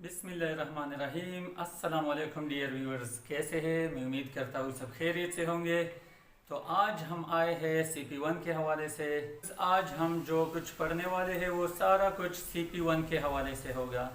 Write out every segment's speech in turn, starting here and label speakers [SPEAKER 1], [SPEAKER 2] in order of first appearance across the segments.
[SPEAKER 1] बिस्मिल्लाहिर्रहमानिर्रहीम। अस्सलाम वालेकुम डियर व्यूअर्स, कैसे हैं? मैं उम्मीद करता हूँ सब खैरियत से होंगे। तो आज हम आए हैं CP1 के हवाले से। आज हम जो कुछ पढ़ने वाले हैं वो सारा कुछ CP1 के हवाले से होगा।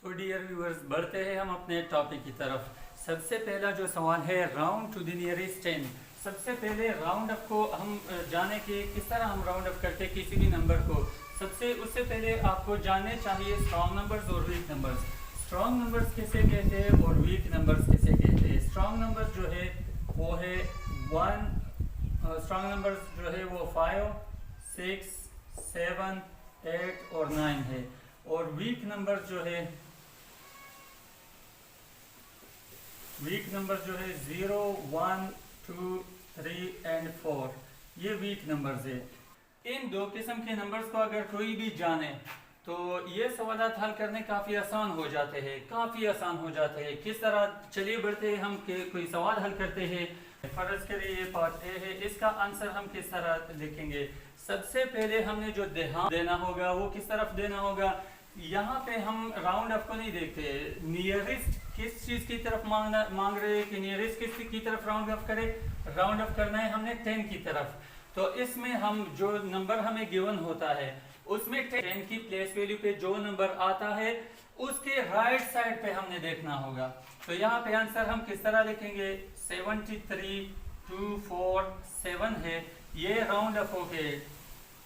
[SPEAKER 1] तो डियर व्यूअर्स, बढ़ते हैं हम अपने टॉपिक की तरफ। सबसे पहला जो सवाल है, राउंड टू द नियरेस्ट 10। सबसे पहले राउंड अप को हम जाने कि किस तरह हम राउंड अप करते किसी भी नंबर को। उससे पहले आपको जानने चाहिए स्ट्रॉन्ग नंबर्स और वीक नंबर्स। स्ट्रॉन्ग नंबर्स किसे कहते हैं और वीक नंबर्स किसे कहते हैं। स्ट्रॉन्ग नंबर्स जो है वो है 1, स्ट्रॉन्ग नंबर्स जो है वो 5, 6, 7, 8 और 9 है। और वीक नंबर्स जो है 0, 1, 2, 3 एंड 4, ये वीक नंबर्स है। इन दो किस्म के नंबर्स को अगर कोई भी जाने तो ये सवालात हल करने काफ़ी आसान हो जाते हैं। किस तरह, चलिए बढ़ते हैं हम कोई सवाल हल करते हैं। फर्ज करिए ये पार्ट ए है, इसका आंसर हम किस तरह लिखेंगे। सबसे पहले हमने जो ध्यान देना होगा वो किस तरफ देना होगा। यहाँ पे हम राउंड अप को नहीं देखते, नियरेस्ट किस चीज़ की तरफ मांग रहे हैं कि नियरेस्ट किस की तरफ राउंड अप करे। राउंड अप करना है हमने 10 की तरफ। तो इसमें हम जो नंबर हमें गिवन होता है उसमें 10 की प्लेस वैल्यू पे जो नंबर आता है उसके राइट साइड पे हमने देखना होगा। तो यहाँ पे आंसर हम किस तरह लिखेंगे, 73, 2, 4, 7 है। ये राउंड अप होके,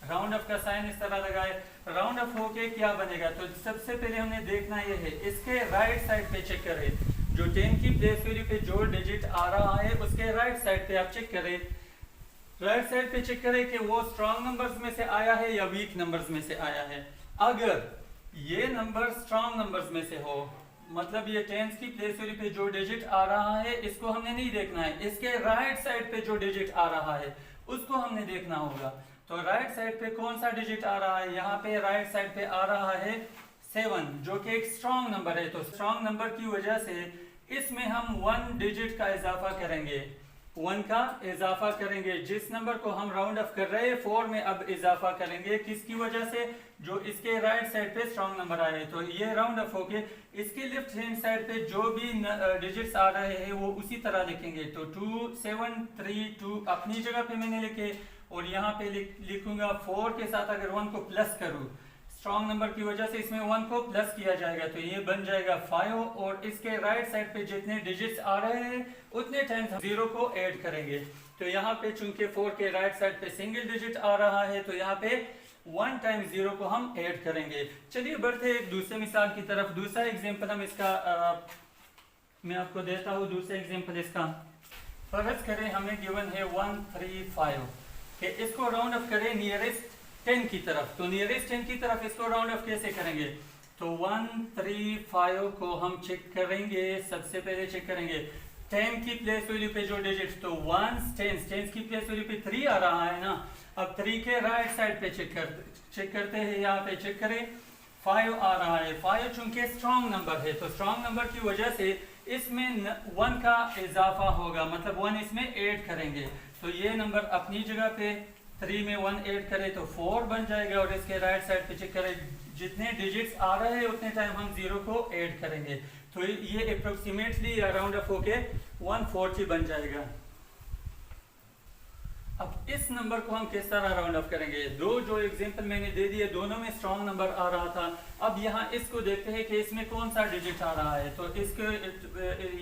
[SPEAKER 1] राउंड अप का साइन इस तरह लगाए, राउंड अप होके क्या बनेगा। तो सबसे पहले हमने देखना ये है, इसके राइट साइड पे चेक करें। जो 10 की प्लेस वैल्यू पे जो डिजिट आ रहा है उसके राइट साइड पे आप चेक करें। राइट साइड पे चेक करें कि वो स्ट्रॉन्ग नंबर्स में से आया है या वीक नंबर्स में से आया है। अगर ये नंबर स्ट्रॉन्ग नंबर्स में से हो, मतलब ये 10 की प्लेस वैल्यू पे जो डिजिट आ रहा है इसको हमने नहीं देखना है, इसके राइट साइड पे जो डिजिट आ रहा है उसको हमने देखना होगा। तो राइट साइड पे कौन सा डिजिट आ रहा है, यहाँ पे राइट साइड पे आ रहा है 7, जो कि एक स्ट्रॉन्ग नंबर है। तो स्ट्रॉन्ग नंबर की वजह से इसमें हम 1 डिजिट का इजाफा करेंगे, 1 का इजाफा करेंगे। जिस नंबर को हम राउंड अप कर रहे हैं 4 में अब इजाफा करेंगे, किसकी वजह से, जो इसके राइट साइड पे स्ट्रॉन्ग नंबर आए। तो ये राउंड अप होके इसके लेफ्ट हैंड साइड पे जो भी डिजिट्स आ रहे हैं वो उसी तरह लिखेंगे। तो 2, 7, 3, 2 अपनी जगह पे मैंने लिखे, और यहाँ पे लिखूंगा 4 के साथ अगर 1 को प्लस करूँ, स्ट्रॉन्ग नंबर की वजह से इसमें 1 को प्लस किया जाएगा तो ये बन जाएगा 5। और इसके राइट साइड पे जितने डिजिट्स आ रहे हैं उतने टाइम्स 0 को ऐड करेंगे। तो यहाँ पे चूंकि 4 के राइट साइड पे सिंगल डिजिट आ रहा है तो यहाँ पे 1 टाइम्स 0 को हम ऐड करेंगे। चलिए बढ़ते हैं एक दूसरे मिसाल की तरफ। दूसरा एग्जाम्पल हम इसका मैं आपको देता हूँ। दूसरा एग्जाम्पल इसका, फर्ज करें हमें गिवन है 135 कि इसको राउंड अप करें नियरेस्ट 10 की तरफ। तो नियरेस्ट 10 की तरफ इसको राउंड अप कैसे करेंगे। तो 135 को हम चेक करेंगे। सबसे पहले चेक करेंगे 10 की प्लेस वैल्यू पे जो डिजिट, तो 1 10 की प्लेस वैल्यू पे 3 आ रहा है ना। अब 3 के राइट साइड पे चेक करते हैं। यहाँ पे चेक करें 5 आ रहा है। 5 चूंकि स्ट्रॉन्ग नंबर है तो स्ट्रॉन्ग नंबर की वजह से इसमें 1 का इजाफा होगा, मतलब 1 इसमें ऐड करेंगे। तो ये नंबर अपनी जगह पे 3 में 1 ऐड करें तो 4 बन जाएगा। और इसके राइट साइड पे चेक करें, जितने डिजिट्स आ रहे हैं उतने टाइम हम 0 को ऐड करेंगे। तो ये अप्रोक्सीमेटली या राउंड अप होके 140 बन जाएगा। अब इस नंबर को हम किस तरह राउंड अप करेंगे। जो एग्जांपल मैंने दे दिए दोनों में स्ट्रॉन्ग नंबर आ रहा था। अब यहाँ इसको देखते हैं कि इसमें कौन सा डिजिट आ रहा है। तो इसके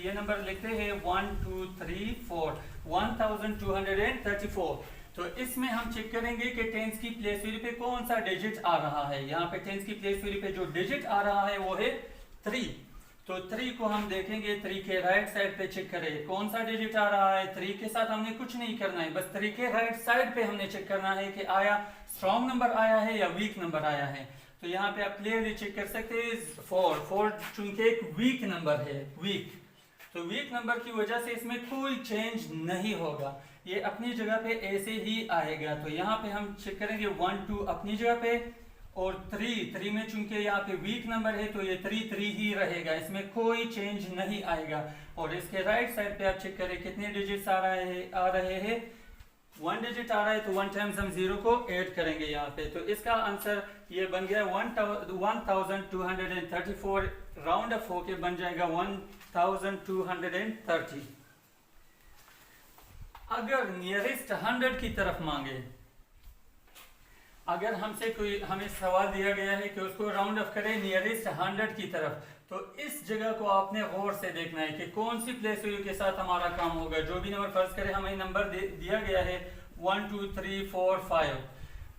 [SPEAKER 1] ये नंबर लिखते हैं 1, 2, 3, 4, 1234। तो इसमें हम चेक करेंगे कि 10 की प्लेस वैल्यू पे कौन सा डिजिट आ रहा है। यहाँ पे 10 की प्लेस वैल्यू पे जो डिजिट आ रहा है वो है 3। तो 3 को हम देखेंगे, 3 के राइट साइड पे चेक करें कौन सा डिजिट आ रहा है। 3 के साथ हमने कुछ नहीं करना है, बस 3 के राइट साइड पे हमने चेक करना है कि आया स्ट्रॉन्ग नंबर आया है या वीक नंबर आया है। तो यहाँ पे आप क्लियरली चेक कर सकते हैं 4 चूंकि एक वीक नंबर है, वीक, तो वीक नंबर की वजह से इसमें कोई चेंज नहीं होगा, ये अपनी जगह पे ऐसे ही आएगा। तो यहाँ पे हम चेक करेंगे 1, 2 अपनी जगह पे, और 3 में चूंकि यहाँ पे वीक नंबर है तो ये 3 ही रहेगा, इसमें कोई चेंज नहीं आएगा। और इसके राइट साइड पे आप चेक करें कितने डिजिट्स आ रहे हैं 1 डिजिट आ रहा है तो 1 टाइम्स हम 0 को ऐड करेंगे यहाँ पे, तो इसका आंसर ये बन गया 1234, राउंड अप होके बन जाएगा 1230। अगर नियरेस्ट 100 की तरफ मांगे, अगर हमसे कोई हमें सवाल दिया गया है कि उसको राउंड अप करें नियरेस्ट 100 की तरफ, तो इस जगह को आपने गौर से देखना है कि कौन सी प्लेस वैल्यू के साथ हमारा काम होगा। जो भी नंबर फर्ज करें हमें नंबर दिया गया है 1 2 3 4 5,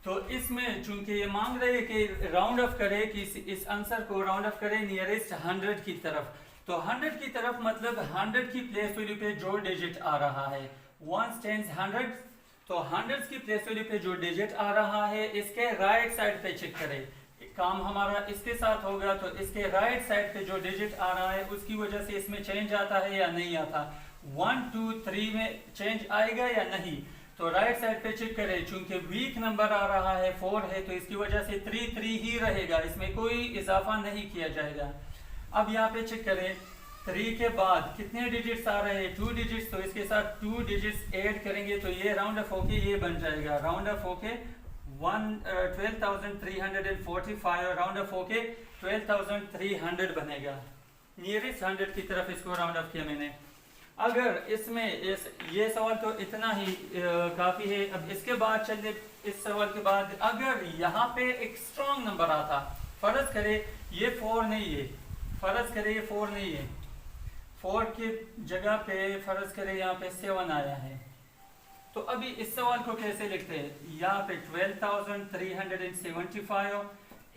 [SPEAKER 1] तो इसमें चूंकि ये मांग रहे हैं कि राउंड अप करे, कि इस आंसर को राउंड अप करें नियरेस्ट 100 की तरफ, तो 100 की तरफ मतलब 100 की प्लेस वैल्यू पे जो डिजिट आ रहा है, 1 टेंस 100, तो 100 की प्लेस वैल्यू पे जो डिजिट आ रहा है इसके राइट साइड पे चेक करें। काम हमारा इसके साथ होगा, तो इसके राइट साइड पे जो डिजिट आ रहा है उसकी वजह से इसमें चेंज आता है या नहीं आता, 1 2 3 में चेंज आएगा या नहीं, तो राइट साइड पे चेक करें। चूंकि वीक नंबर आ रहा है 4 है, तो इसकी वजह से 3 3 ही रहेगा, इसमें कोई इजाफा नहीं किया जाएगा। अब यहाँ पे चेक करें 3 के बाद कितने डिजिट्स आ रहे हैं, 2 डिजिट्स, तो इसके साथ 2 डिजिट्स ऐड करेंगे तो ये राउंड अप होके ये बन जाएगा, राउंड अप होके 12,345, राउंड अप होके 12,300 बनेगा। नियरेस्ट 100 की तरफ इसको राउंड अप किया मैंने। अगर इसमें ये सवाल तो इतना ही काफी है। अब इसके बाद चलिए, इस सवाल के बाद अगर यहाँ पे एक स्ट्रॉन्ग नंबर आता, फर्ज करे ये 4 नहीं है, फर्ज करे ये 4 नहीं है, 4 की जगह पे फर्ज करे यहाँ पे 7 आया है, तो अभी इस सवाल को कैसे लिखते हैं, यहाँ पे 12,375,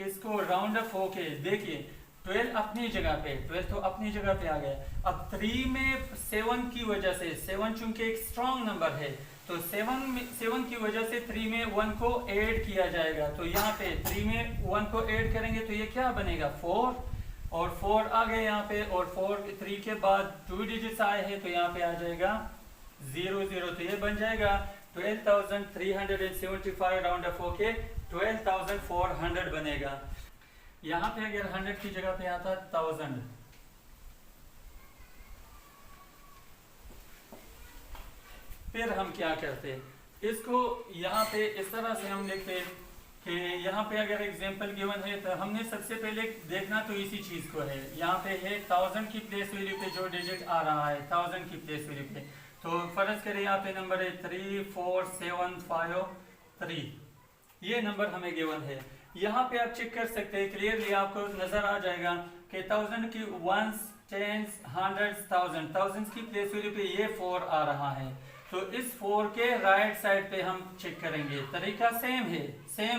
[SPEAKER 1] इसको राउंड अप होके देखिए 12 अपनी जगह पे, 12 तो अपनी जगह पे आ गया। अब 3 में 7 की वजह से, 7 चूंकि एक स्ट्रॉन्ग नंबर है, तो 7 की वजह से 3 में 1 को ऐड किया जाएगा, तो यहाँ पे 3 में 1 को ऐड करेंगे तो ये क्या बनेगा 4, और 4 आ गए यहाँ पे, और 3 के बाद 2 डिजिट्स आए हैं तो यहाँ पे आ जाएगा 0 0, तो ये बन जाएगा 12,375, राउंड अप होके 12,400 बनेगा। यहाँ पे अगर 100 की जगह पे आता 1000, फिर हम क्या करते, इसको यहाँ पे इस तरह से हम लिखते कि यहाँ पे अगर एग्जांपल गिवन है तो हमने सबसे पहले देखना तो इसी चीज को है, यहाँ पे है 1000 की प्लेस वैल्यू पे जो डिजिट आ रहा है 1000 की प्लेस वैल्यू पे, तो फर्ज करें यहाँ पे नंबर है 34753, ये नंबर हमें गिवन है। यहाँ पे आप चेक कर सकते हैं, क्लियरली आपको नजर आ जाएगा कि 1000 की 1s 10s 100s 1000 की प्लेस वैल्यू पे ये 4 आ रहा है, तो इस 4 के राइट साइड पे हम चेक करेंगे। तरीका सेम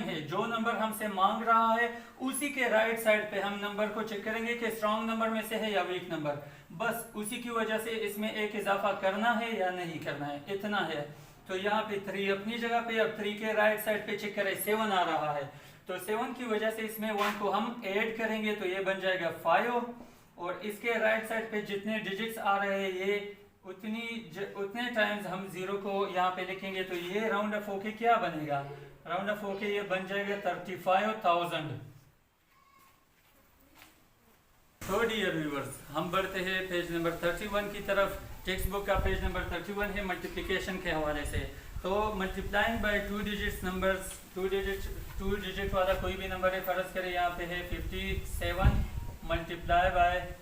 [SPEAKER 1] है, जो नंबर हमसे मांग रहा है उसी के राइट साइड पे हम नंबर को चेक करेंगे कि स्ट्रॉन्ग नंबर में से है या वीक नंबर, बस उसी की वजह से इसमें एक इजाफा करना है या नहीं करना है, इतना है। तो यहाँ पे 3 अपनी जगह पे, अब 3 के राइट साइड पे चेक करें 7 आ रहा है, तो 7 की वजह से इसमें 1 को हम ऐड करेंगे तो ये बन जाएगा 5, और इसके राइट साइड पे जितने डिजिट्स आ रहे हैं ये उतने टाइम्स हम 0 को यहाँ पे लिखेंगे, तो ये राउंड अप होके क्या बनेगा, राउंड अप होके ये बन जाएगा 35,000। तो डियर व्यूअर्स, हम बढ़ते हैं पेज नंबर 31 की तरफ। टेक्स्ट बुक का पेज नंबर 31 है मल्टीप्लिकेशन के हवाले से। तो multiplying by 2 digits numbers, 2 digit वाला कोई भी नंबर है, फर्ज करें यहाँ पे है 57 मल्टीप्लाई बाय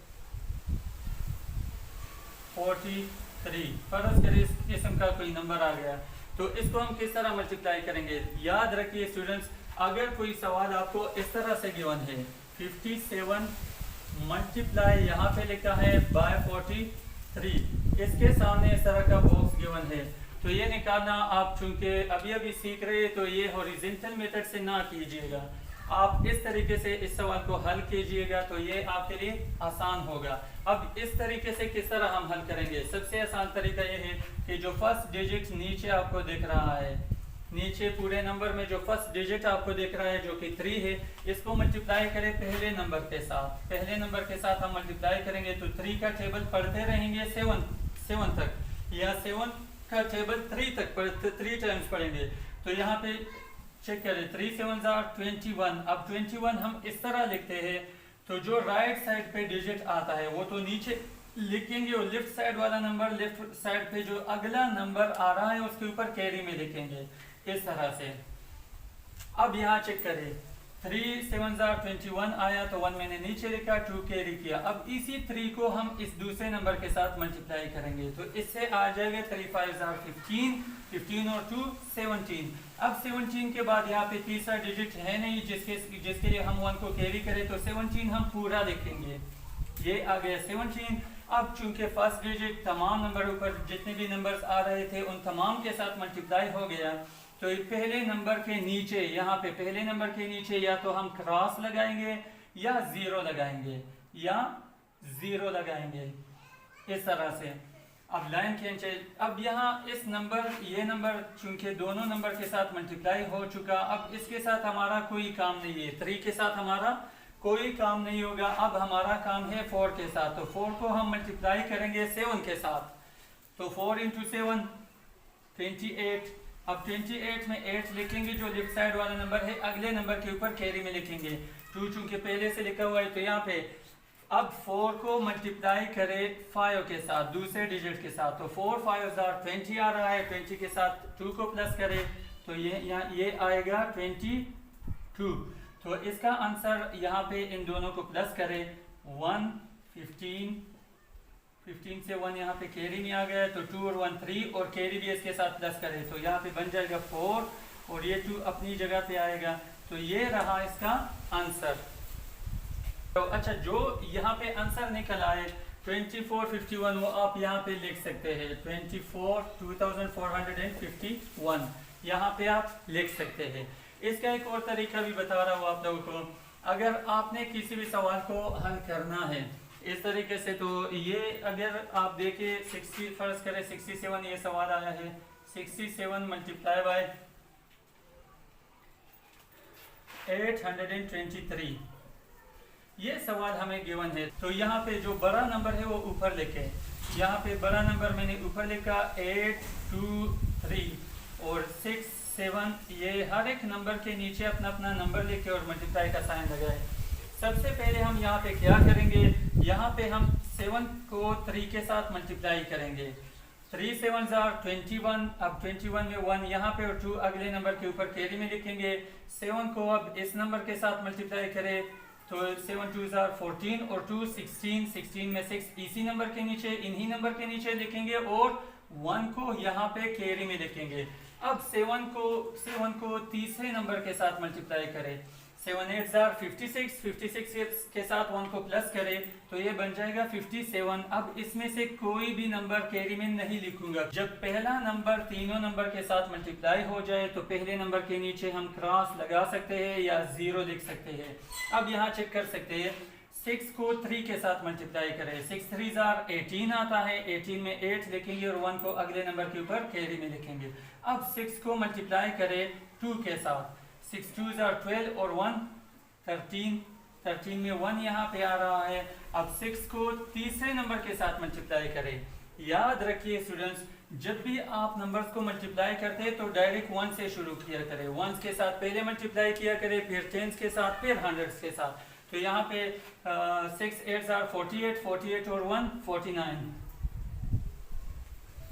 [SPEAKER 1] 43, फर्ज करें इस किस्म का कोई नंबर आ गया, तो इसको हम किस तरह मल्टीप्लाई करेंगे। याद रखिए स्टूडेंट्स, अगर कोई सवाल आपको इस तरह से गिवन है 57 मल्टीप्लाई यहाँ पे लिखा है बाय 43, इसके सामने इस तरह का बॉक्स गिवन है, तो ये निकालना आप चूंकि अभी सीख रहे हैं तो ये हॉरिजॉन्टल मेथड से ना कीजिएगा, आप इस तरीके से इस सवाल को हल कीजिएगा तो ये आपके लिए आसान होगा। अब इस तरीके से किस तरह हम हल करेंगे, सबसे आसान तरीका ये है कि जो फर्स्ट डिजिट नीचे आपको दिख रहा है, नीचे पूरे नंबर में जो फर्स्ट डिजिट आपको दिख रहा है जो कि 3 है, इसको मल्टीप्लाई करें पहले नंबर के साथ, पहले नंबर के साथ हम मल्टीप्लाई करेंगे तो 3 का टेबल पढ़ते रहेंगे 7 तक, या 7 का टेबल 3 तक 3 टाइम्स पढ़ेंगे। तो यहाँ पे चेक करें 3 7s are 21, अब 21 हम इस तरह लिखते हैं, तो जो राइट साइड पे डिजिट आता है वो तो नीचे लिखेंगे और लेफ्ट साइड वाला नंबर लेफ्ट साइड पे जो अगला नंबर आ रहा है उसके ऊपर कैरी में लिखेंगे इस तरह से। अब यहाँ चेक करें 3 7 21 आया तो 1 मैंने नीचे लिखा, 2 कैरी किया। अब इसी 3 को हम इस दूसरे नंबर के साथ मल्टीप्लाई करेंगे तो इससे आ जाएगा 3 5 15, 15 और 2 17। अब 17 के बाद यहाँ पे तीसरा डिजिट है नहीं जिसके लिए हम 1 को कैरी करें, तो 17 हम पूरा लिखेंगे। ये आ गया 17। अब चूंकि फर्स्ट डिजिट तमाम नंबर ऊपर जितने भी नंबर्स आ रहे थे उन तमाम के साथ मल्टीप्लाई हो गया, तो पहले नंबर के नीचे यहाँ पे पहले नंबर के नीचे या तो हम क्रॉस लगाएंगे या जीरो लगाएंगे इस तरह से। अब लाइन खींचे। अब यहाँ इस नंबर ये नंबर चूंकि दोनों नंबर के साथ मल्टीप्लाई हो चुका, अब इसके साथ हमारा कोई काम नहीं है, 3 के साथ हमारा कोई काम नहीं होगा। अब हमारा काम है 4 के साथ, तो 4 को हम मल्टीप्लाई करेंगे 7 के साथ, तो 4 × 7 28। अब 28 में 8 लिखेंगे जो लेफ्ट साइड वाला नंबर है, अगले नंबर के ऊपर कैरी में लिखेंगे 2 चूंकि पहले से लिखा हुआ है, तो यहाँ पे अब 4 को मल्टीप्लाई करें 5 के साथ दूसरे डिजिट के साथ, तो 4 5 20 आ रहा है, 20 के साथ 2 को प्लस करें तो ये आएगा 22। तो इसका आंसर यहाँ पे इन दोनों को प्लस करें 1 15 से 1 यहाँ पे कैरी में आ गया, तो 2 और 1 3 और कैरी भी इसके साथ प्लस करें तो यहाँ पे बन जाएगा 4 और ये 2 अपनी जगह पे आएगा। तो ये रहा इसका आंसर। तो अच्छा, जो यहाँ पे आंसर निकल आए 2451 वो आप यहाँ पे लिख सकते हैं 24,451 यहाँ पे आप लिख सकते हैं। इसका एक और तरीका भी बता रहा हूँ आप लोगों को। अगर आपने किसी भी सवाल को हल करना है इस तरीके से, तो ये अगर आप देखें 60 फर्ज करें 67 ये सवाल आया है, 67 मल्टीप्लाई बाय 823 ये सवाल हमें गिवन है। तो यहाँ पे जो बड़ा नंबर है वो ऊपर लिखे, यहाँ पे बड़ा नंबर मैंने ऊपर लिखा 8 2 3 और 6 7, ये हर एक नंबर के नीचे अपना अपना नंबर लिखे और मल्टीप्लाई का साइन लगाए। सबसे पहले हम यहाँ पे क्या करेंगे, यहाँ पे हम 7 को 3 के साथ मल्टीप्लाई करेंगे, 3 7 21। अब 21 में 1 यहाँ पे और 2 अगले नंबर के ऊपर कैरी में लिखेंगे। 7 को अब इस नंबर के साथ मल्टीप्लाई करें तो 7 2 14 और 2 16, 16 में 6 इसी नंबर के नीचे इन्हीं नंबर के नीचे लिखेंगे और 1 को यहाँ पे कैरी में लिखेंगे। अब 7 को तीसरे नंबर के साथ मल्टीप्लाई करें, 7 8 56, 56 के साथ 1 को प्लस करें तो ये बन जाएगा 57। अब इसमें से कोई भी नंबर कैरी में नहीं लिखूंगा। जब पहला नंबर तीनों नंबर के साथ मल्टीप्लाई हो जाए तो पहले नंबर के नीचे हम क्रॉस लगा सकते हैं या 0 लिख सकते हैं। अब यहाँ चेक कर सकते हैं, 6 को 3 के साथ मल्टीप्लाई करें, 6 3 18 आता है, 18 में 8 लिखेंगे और 1 को अगले नंबर के ऊपर कैरी में लिखेंगे। अब 6 को मल्टीप्लाई करें 2 के साथ, 6 2 12 और 1 13, 13 में 1 यहाँ पे आ रहा है। अब 6 को तीसरे नंबर के साथ मल्टीप्लाई करें। याद रखिए स्टूडेंट्स, जब भी आप नंबर्स को मल्टीप्लाई करते हैं तो डायरेक्ट 1 से शुरू किया करें, 1 के साथ पहले मल्टीप्लाई किया करें, फिर 10 के साथ, फिर 100 के साथ। तो यहाँ पे 6 8 48, 48 और 1 49।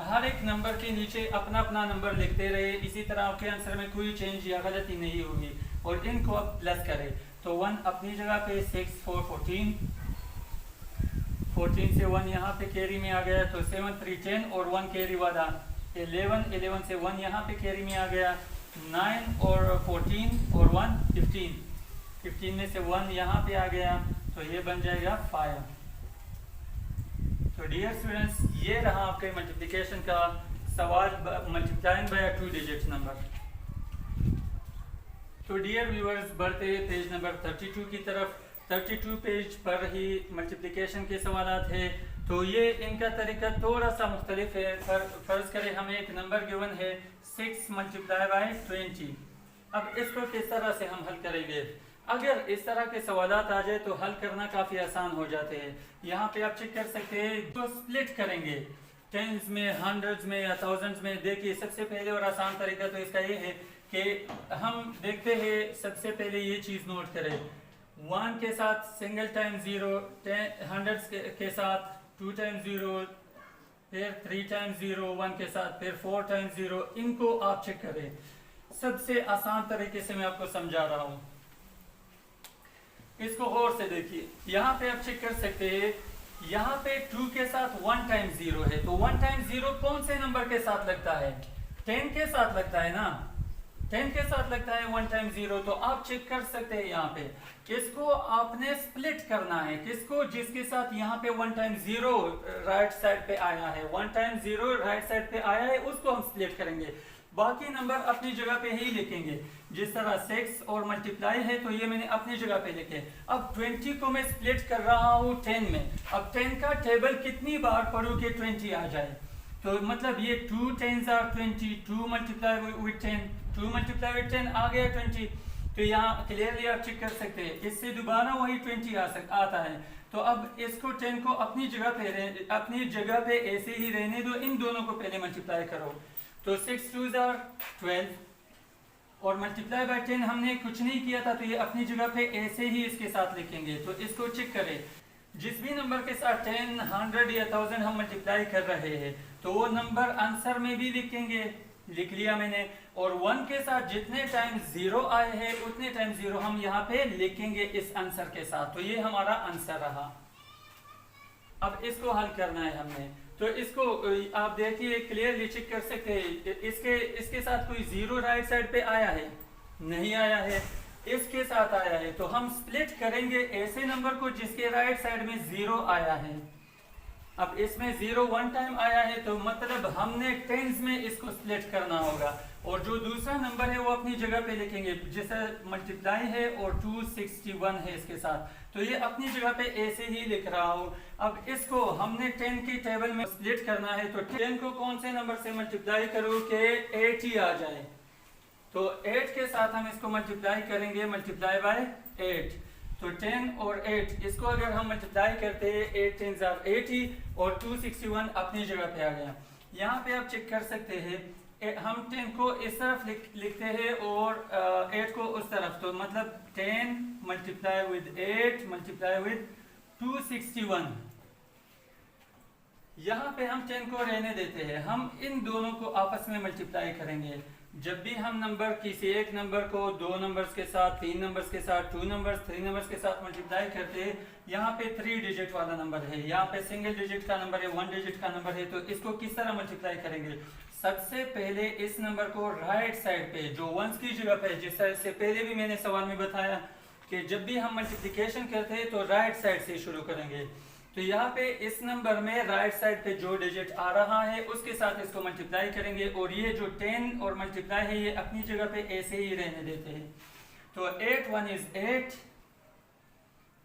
[SPEAKER 1] हर एक नंबर के नीचे अपना अपना नंबर लिखते रहे, इसी तरह आपके आंसर में कोई चेंज या गलती नहीं होगी। और इनको आप प्लस करें तो 1 अपनी जगह पे, 6 4 14, 14 से 1 यहाँ पे कैरी में आ गया तो 7 3 10 और 1 कैरी वाला 11, 11 से 1 यहाँ पे कैरी में आ गया, 9 और 14 और 1 15, 15 में से 1 यहाँ पे आ गया तो ये बन जाएगा 5। तो डियर स्टूडेंट्स, ये रहा आपके मल्टीप्लिकेशन का सवाल, मल्टीप्लाइंग बाय 2 डिजिट नंबर। तो डियर व्यूअर्स, बढ़ते हैं पेज नंबर 32 की तरफ। 32 पेज पर ही मल्टीप्लिकेशन के सवाल थे। तो ये इनका तरीका थोड़ा सा मुख्तलिफ है। फर्ज करें हमें एक नंबर गिवन है 6 मल्टीप्लाई बाय 20। अब इसको किस तरह से हम हल करेंगे। अगर इस तरह के सवाल आ जाए तो हल करना काफ़ी आसान हो जाते हैं। यहाँ पे आप चेक कर सकते हैं, तो स्प्लिट करेंगे टेंस में, हंड्रेड्स में या थाउजेंड्स में। देखिए सबसे पहले और आसान तरीका तो इसका ये है कि हम देखते हैं, सबसे पहले ये चीज़ नोट करें, 1 के साथ सिंगल टाइम 0, हंड्रेड्स के साथ 2 टाइम्स 0, फिर 3 टाइम्स 0 1 के साथ, फिर 4 टाइम्स 0। इनको आप चेक करें। सबसे आसान तरीके से मैं आपको समझा रहा हूं। इसको और से देखिए, यहाँ पे आप चेक कर सकते हैं, यहाँ पे 2 के साथ 1 टाइम्स 0 है, तो 1 टाइम्स 0 कौन से नंबर के साथ लगता है? 10 के साथ लगता है ना, 10 के साथ लगता है 1 टाइम्स 0। तो आप चेक कर सकते हैं यहाँ पे, किसको आपने स्प्लिट करना है, किसको, जिसके साथ यहाँ पे 1 टाइम्स 0 राइट साइड पे आया है, 1 टाइम्स 0 राइट साइड पे आया है, उसको हम स्प्लिट करेंगे। बाकी नंबर अपनी जगह पे ही लिखेंगे। जिस तरह 6 और मल्टीप्लाई है, तो ये मैंने अपनी जगह पे लिखे। अब 20 को मैं स्प्लिट कर रहा हूँ 10 में। अब 10 का टेबल कितनी बार पढ़ूं कि 20 आ जाए? तो मतलब ये 2 10s are 20, 2 multiply with 10, 2 multiply with 10 आ गया 20। तो यहाँ क्लियरली आप चेक कर सकते हैं, इससे दोबारा वही 20 आता है। तो अब इसको 10 को अपनी जगह पे ऐसे ही रहने दो, इन दोनों को पहले मल्टीप्लाई करो। तो 6 2s are 12 और मल्टीप्लाई बाय 10 हमने कुछ नहीं किया था, तो ये अपनी जगह पे ऐसे ही इसके साथ लिखेंगे। तो इसको चेक करें, जिस भी नंबर के साथ 10, 100 या 1000 हम मल्टीप्लाई कर रहे हैं, तो वो नंबर आंसर में भी लिखेंगे, लिख लिया मैंने। और 1 के साथ जितने टाइम 0 आए हैं उतने टाइम 0 हम यहाँ पे लिखेंगे इस आंसर के साथ। तो ये हमारा आंसर रहा। अब इसको हल करना है हमने, तो इसको आप देखिए क्लियरली चेक कर सकते हैं। इसके साथ कोई 0 राइट साइड पे आया है? नहीं आया है। इसके साथ आया है, तो हम स्प्लिट करेंगे ऐसे नंबर को जिसके राइट साइड में 0 आया है। अब इसमें 0 1 टाइम आया है, तो मतलब हमने टेंस में इसको स्प्लिट करना होगा। और जो दूसरा नंबर है वो अपनी जगह पे लिखेंगे, जैसे मल्टीप्लाई है और 261 है इसके साथ, तो ये अपनी जगह पे ऐसे ही लिख रहा हूँ। अब इसको हमने 10 की टेबल में स्प्लिट करना है, तो 10 को कौन से नंबर से मल्टीप्लाई करूँ कि 8 ही आ जाए? तो 8 के साथ हम इसको मल्टीप्लाई करेंगे, मल्टीप्लाई बाय 8। तो 10 और 8 इसको अगर हम मल्टीप्लाई करते हैं, 8 10s are 80 और 261 अपनी जगह पे आ गया। यहाँ पे आप चेक कर सकते हैं, हम 10 को इस तरफ लिखते हैं और 8 को उस तरफ, तो मतलब 10 मल्टीप्लाई विद 8 मल्टीप्लाई विद 261। यहाँ पे हम 10 को रहने देते हैं, हम इन दोनों को आपस में मल्टीप्लाई करेंगे। जब भी हम नंबर किसी एक नंबर को 2 नंबर्स के साथ, 3 नंबर्स के साथ, 2 नंबर्स 3 नंबर्स के साथ मल्टीप्लाई करते हैं, यहाँ पे 3 डिजिट वाला नंबर है, यहाँ पे सिंगल डिजिट का नंबर है, 1 डिजिट का नंबर है, तो इसको किस तरह मल्टीप्लाई करेंगे? सबसे पहले इस नंबर को राइट साइड पे जो वंस की जगह पे, जिस तरह से पहले भी मैंने सवाल में बताया कि जब भी हम मल्टीप्लिकेशन करते हैं तो राइट साइड से शुरू करेंगे। तो यहाँ पे इस नंबर में राइट साइड पे जो डिजिट आ रहा है उसके साथ इसको मल्टीप्लाई करेंगे, और ये जो 10 और मल्टीप्लाई है ये अपनी जगह पे ऐसे ही रहने देते हैं। तो 8 1 is 8,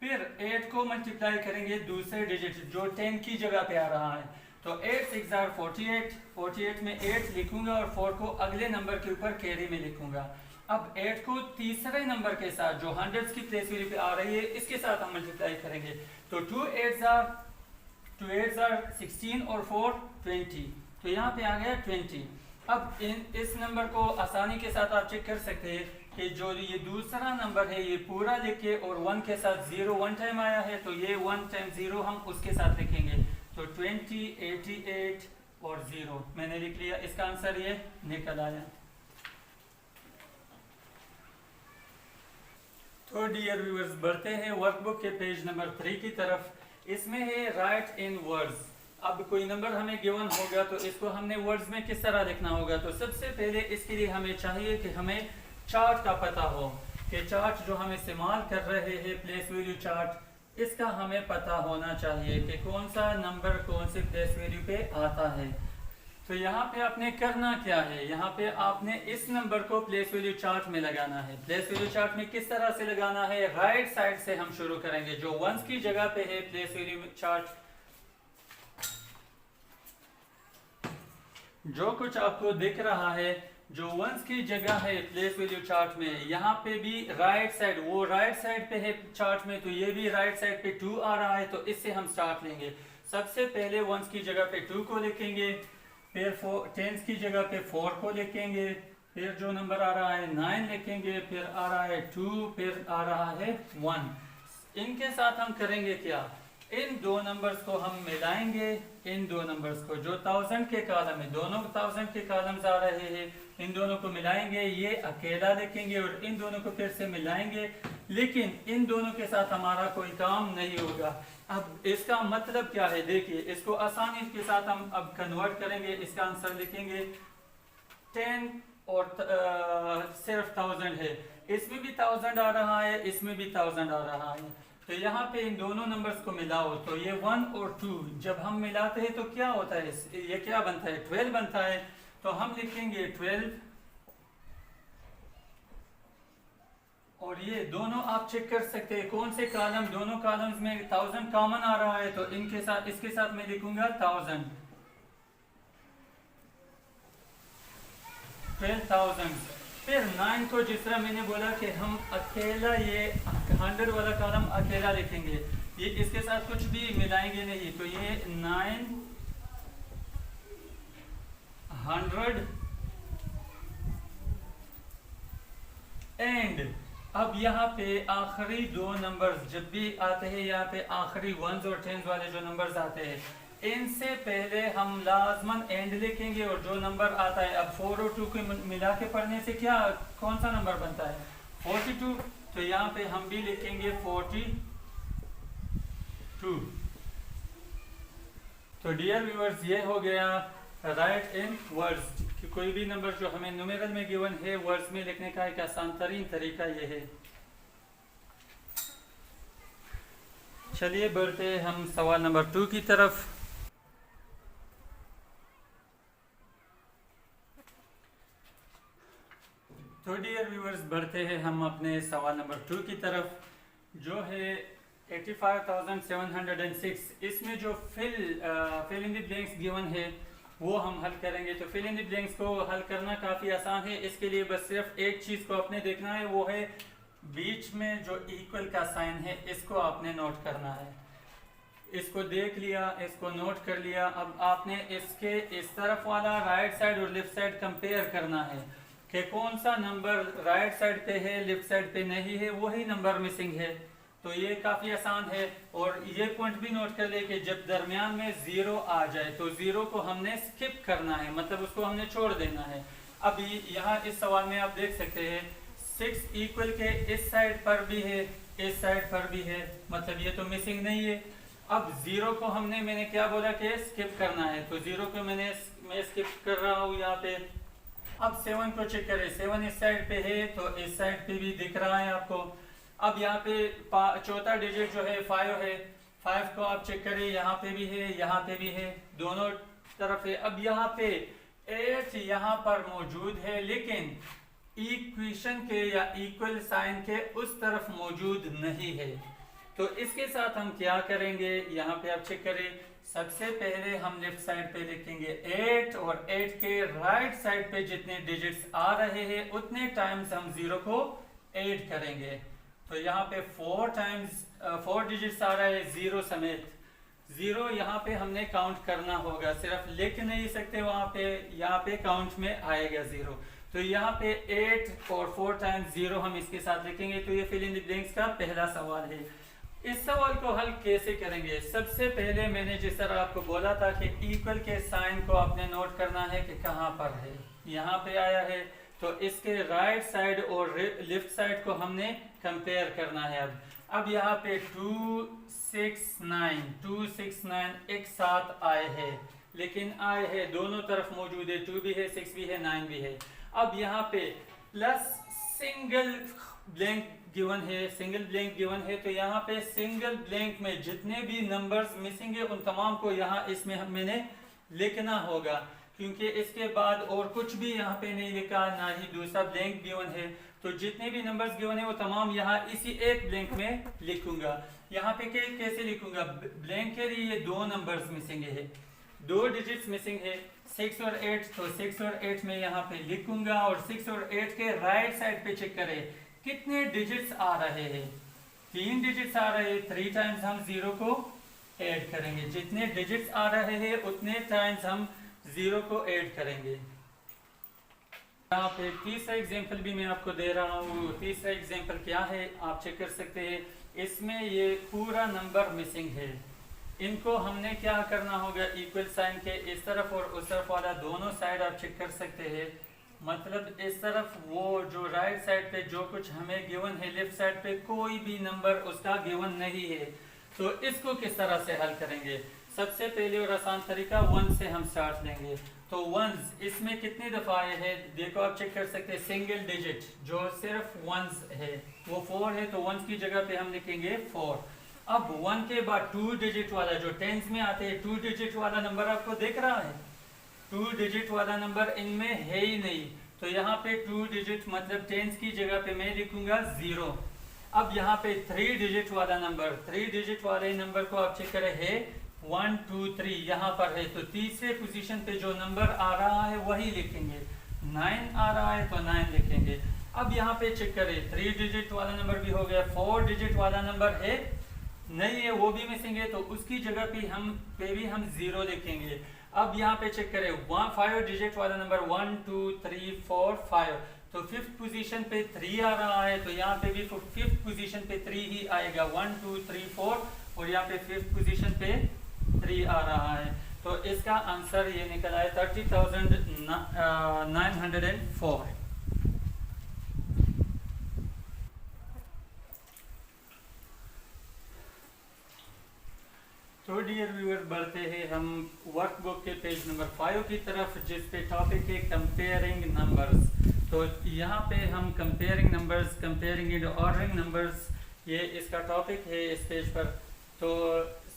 [SPEAKER 1] फिर 8 को मल्टीप्लाई करेंगे दूसरे डिजिट जो 10 की जगह पे आ रहा है, तो 8 6 are 48, 48 में 8 लिखूंगा और 4 को अगले नंबर के ऊपर कैरी में लिखूंगा। अब 8 को तीसरे नंबर के साथ जो हंड्रेड्स की प्लेस वैल्यू पे आ रही है इसके साथ हम मल्टीप्लाई करेंगे, तो 2 8s are 16 और 4 20, तो यहाँ पे आ गया 20। अब इस नंबर को आसानी के साथ आप चेक कर सकते हैं कि जो ये दूसरा नंबर है ये पूरा लिखे और 1 के साथ 0 1 टाइम आया है, तो ये 1 टाइम 0 हम उसके साथ लिखेंगे, तो 20 88 और 0 मैंने लिख लिया। इसका आंसर ये निकल आया। तो डियर व्यूअर्स, बढ़ते हैं वर्कबुक के पेज नंबर 3 की तरफ। इसमें है राइट इन वर्ड्स। अब कोई नंबर हमें गिवन होगा तो इसको हमने वर्ड्स में किस तरह लिखना होगा। तो सबसे पहले इसके लिए हमें चाहिए कि हमें चार्ट का पता हो, कि चार्ट जो हम इस्तेमाल कर रहे हैं प्लेस वैल्यू चार्ट, इसका हमें पता होना चाहिए कि कौन सा नंबर कौन से प्लेस वैल्यू पे आता है। तो यहाँ पे आपने करना क्या है, यहाँ पे आपने इस नंबर को प्लेस वैल्यू चार्ट में लगाना है। प्लेस वैल्यू चार्ट में किस तरह से लगाना है, राइट साइड से हम शुरू करेंगे। जो वंस की जगह पे है प्लेस वैल्यू चार्ट, जो कुछ आपको दिख रहा है जो वंस की जगह है प्लेस वैल्यू चार्ट में, यहाँ पे भी राइट साइड, वो राइट साइड पे है चार्ट में, तो ये भी राइट साइड पे 2 आ रहा है, तो इससे हम स्टार्ट लेंगे। सबसे पहले वंस की जगह पे 2 को लिखेंगे, फिर टेंस की जगह पे 4 को लिखेंगे, फिर जो नंबर आ रहा है 9 लिखेंगे, फिर आ रहा है 2, फिर आ रहा है 1। इनके साथ हम करेंगे क्या, इन दो नंबर्स को हम मिलाएंगे, इन दो नंबर्स को जो 1000 के कॉलम में, दोनों 1000 के कॉलम्स आ रहे हैं, इन दोनों को मिलाएंगे, ये अकेला लिखेंगे और इन दोनों को फिर से मिलाएंगे, लेकिन इन दोनों के साथ हमारा कोई काम नहीं होगा। अब इसका मतलब क्या है, देखिए इसको आसानी के साथ हम अब कन्वर्ट करेंगे। इसका आंसर लिखेंगे 10 और सिर्फ 1000 है, इसमें भी 1000 आ रहा है, इसमें भी 1000 आ रहा है। तो यहाँ पे इन दोनों नंबर्स को मिलाओ तो ये 1 और 2 जब हम मिलाते हैं तो क्या होता है, ये क्या बनता है, 12 बनता है। तो हम लिखेंगे 12 और ये दोनों आप चेक कर सकते हैं कौन से कॉलम, दोनों कॉलम्स में 1000 कॉमन आ रहा है, तो इनके साथ इसके साथ मैं लिखूंगा 1000, 12,000। फिर 9 को जिस तरह मैंने बोला कि हम अकेला ये 100 वाला कॉलम अकेला लिखेंगे, ये इसके साथ कुछ भी मिलाएंगे नहीं, तो ये 900 एंड अब यहाँ पे आखिरी दो नंबर्स जब भी आते हैं, यहाँ पे आखिरी 1s और 10s वाले जो नंबर्स आते हैं, इनसे पहले हम लाजमन एंड लिखेंगे और जो नंबर आता है, अब 4 और 2 को मिला के पढ़ने से क्या कौन सा नंबर बनता है, 42। तो यहाँ पे हम भी लिखेंगे 42। तो डियर व्यूअर्स, ये हो गया राइट इन वर्ड्स कि कोई भी नंबर जो हमें न्यूमेरल में गिवन है वर्ड्स में लिखने का एक आसान तरीन तरीका ये है। चलिए बढ़ते हम सवाल नंबर 2 की तरफ। तो डियर व्यूअर्स, बढ़ते हैं हम अपने सवाल नंबर 2 की तरफ, जो है 85,706। इसमें जो fill in the blanks given है वो हम हल करेंगे। तो फिल इन द ब्लैंक्स को हल करना काफ़ी आसान है। इसके लिए बस सिर्फ एक चीज़ को आपने देखना है, वो है बीच में जो इक्वल का साइन है इसको आपने नोट करना है। इसको देख लिया, इसको नोट कर लिया। अब आपने इसके इस तरफ वाला राइट साइड और लेफ्ट साइड कंपेयर करना है कि कौन सा नंबर राइट साइड पे है, लेफ्ट साइड पे नहीं है, वही नंबर मिसिंग है। तो ये काफ़ी आसान है। और ये पॉइंट भी नोट कर ले कि जब दरमियान में 0 आ जाए तो 0 को हमने स्किप करना है, मतलब उसको हमने छोड़ देना है। अब यहाँ इस सवाल में आप देख सकते हैं 6 इक्वल के इस साइड पर भी है, इस साइड पर भी है, मतलब ये तो मिसिंग नहीं है। अब 0 को मैंने क्या बोला कि स्किप करना है, तो 0 को मैं स्किप कर रहा हूँ यहाँ पे। अब 7 को चेक करें, 7 इस साइड पे है तो इस साइड पे भी दिख रहा है आपको। अब यहाँ पे चौथा डिजिट जो है 5 है, 5 को आप चेक करें, यहाँ पे भी है, यहाँ पे भी है, दोनों तरफ है। अब यहाँ पे 8 यहाँ पर मौजूद है, लेकिन इक्वेशन के या इक्वल साइन के उस तरफ मौजूद नहीं है। तो इसके साथ हम क्या करेंगे, यहाँ पे आप चेक करें, सबसे पहले हम लेफ्ट साइड पे लिखेंगे 8 और 8 के राइट साइड पे जितने डिजिट्स आ रहे हैं उतने टाइम्स हम 0 को ऐड करेंगे। तो यहाँ पे 4 डिजिट्स आ रहा है 0 समेत। 0 यहाँ पे हमने काउंट करना होगा, सिर्फ लिख नहीं सकते वहाँ पे, यहाँ पे काउंट में आएगा 0। तो यहाँ पे 8 और 4 टाइम्स 0 हम इसके साथ लिखेंगे। तो ये फिल इन द ब्लैंक्स का पहला सवाल है। इस सवाल को हल कैसे करेंगे, सबसे पहले मैंने जिस तरह आपको बोला था कि इक्वल के साइन को आपने नोट करना है कि कहाँ पर है, यहाँ पे आया है, तो इसके राइट साइड और लेफ्ट साइड को हमने कंपेयर करना है। अब यहाँ पे 269 एक साथ आए हैं, लेकिन आए हैं दोनों तरफ मौजूद है, 2 भी है, 6 भी है, 9 भी है। अब यहाँ पे प्लस सिंगल ब्लैंक गिवन है, सिंगल ब्लैंक गिवन है, तो यहाँ पे सिंगल ब्लैंक में जितने भी नंबर्स मिसिंग है उन तमाम को यहाँ इसमें मैंने लिखना होगा, क्योंकि इसके बाद और कुछ भी यहाँ पे नहीं लिखा, ना ही दूसरा ब्लैंक गिवन है। तो जितने भी नंबर्स गिवन है वो तमाम यहाँ इसी एक ब्लैंक में लिखूंगा। यहाँ पे कैसे लिखूंगा, ब्लैंक के लिए 2 नंबर्स मिसिंग है, 2 डिजिट्स मिसिंग है, 6 और 8। तो 6 और 8 में यहाँ पे लिखूंगा और 6 और 8 के राइट साइड पे चेक करें कितने डिजिट्स आ रहे हैं, 3 डिजिट्स आ रहे हैं, 3 टाइम्स हम 0 को ऐड करेंगे। जितने डिजिट्स आ रहे हैं उतने टाइम्स हम 0 को ऐड करेंगे। यहाँ पे तीसरा एग्जांपल भी मैं आपको दे रहा हूँ। तीसरा एग्जांपल क्या है आप चेक कर सकते हैं। इसमें ये पूरा नंबर मिसिंग है, इनको हमने क्या करना होगा, इक्वल साइन के इस तरफ और उस तरफ वाला दोनों साइड आप चेक कर सकते हैं। मतलब इस तरफ वो जो राइट साइड पे जो कुछ हमें गिवन है, लेफ्ट साइड पे कोई भी नंबर उसका गिवन नहीं है। तो इसको किस तरह से हल करेंगे? सबसे पहले और आसान तरीका 1 से हम स्टार्ट लेंगे। तो 1 इसमें कितनी दफ़ा आए हैं देखो, आप चेक कर सकते हैं। सिंगल डिजिट जो सिर्फ 1 है वो 4 है, तो 1 की जगह पे हम लिखेंगे 4। अब 1 के बाद 2 डिजिट वाला जो टेंस में आते हैं, 2 डिजिट वाला नंबर आपको दिख रहा है? 2 डिजिट वाला नंबर इनमें है ही नहीं, तो यहाँ पे 2 डिजिट मतलब टेंस की जगह पे मैं लिखूंगा 0। अब यहाँ पे 3 डिजिट वाला नंबर, 3 डिजिट वाले नंबर को आप चेक करें है 1 2 3 यहाँ पर है, तो तीसरे पोजीशन पे जो नंबर आ रहा है वही लिखेंगे। 9 आ रहा है तो 9 लिखेंगे। अब यहाँ पे चेक करें, 3 डिजिट वाला नंबर भी हो गया, 4 डिजिट वाला नंबर है नहीं है, वो भी मिसिंग है, तो उसकी जगह पे भी हम 0 लिखेंगे। अब यहाँ पे चेक करें 5 डिजिट वाला नंबर 1 2 3 4 5, तो फिफ्थ पोजीशन पे 3 आ रहा है, तो यहाँ पे भी फिफ्थ पोजीशन पे 3 ही आएगा। 1 2 3 4 और यहाँ पे फिफ्थ पोजीशन पे 3 आ रहा है, तो इसका आंसर ये निकला है 30,904। तो डियर व्यूअर बढ़ते हैं हम वर्कबुक के पेज नंबर 5 की तरफ, जिस पे टॉपिक है कंपेयरिंग नंबर्स। तो यहाँ पे हम comparing numbers, comparing and ordering numbers, ये इसका टॉपिक है इस पेज पर। तो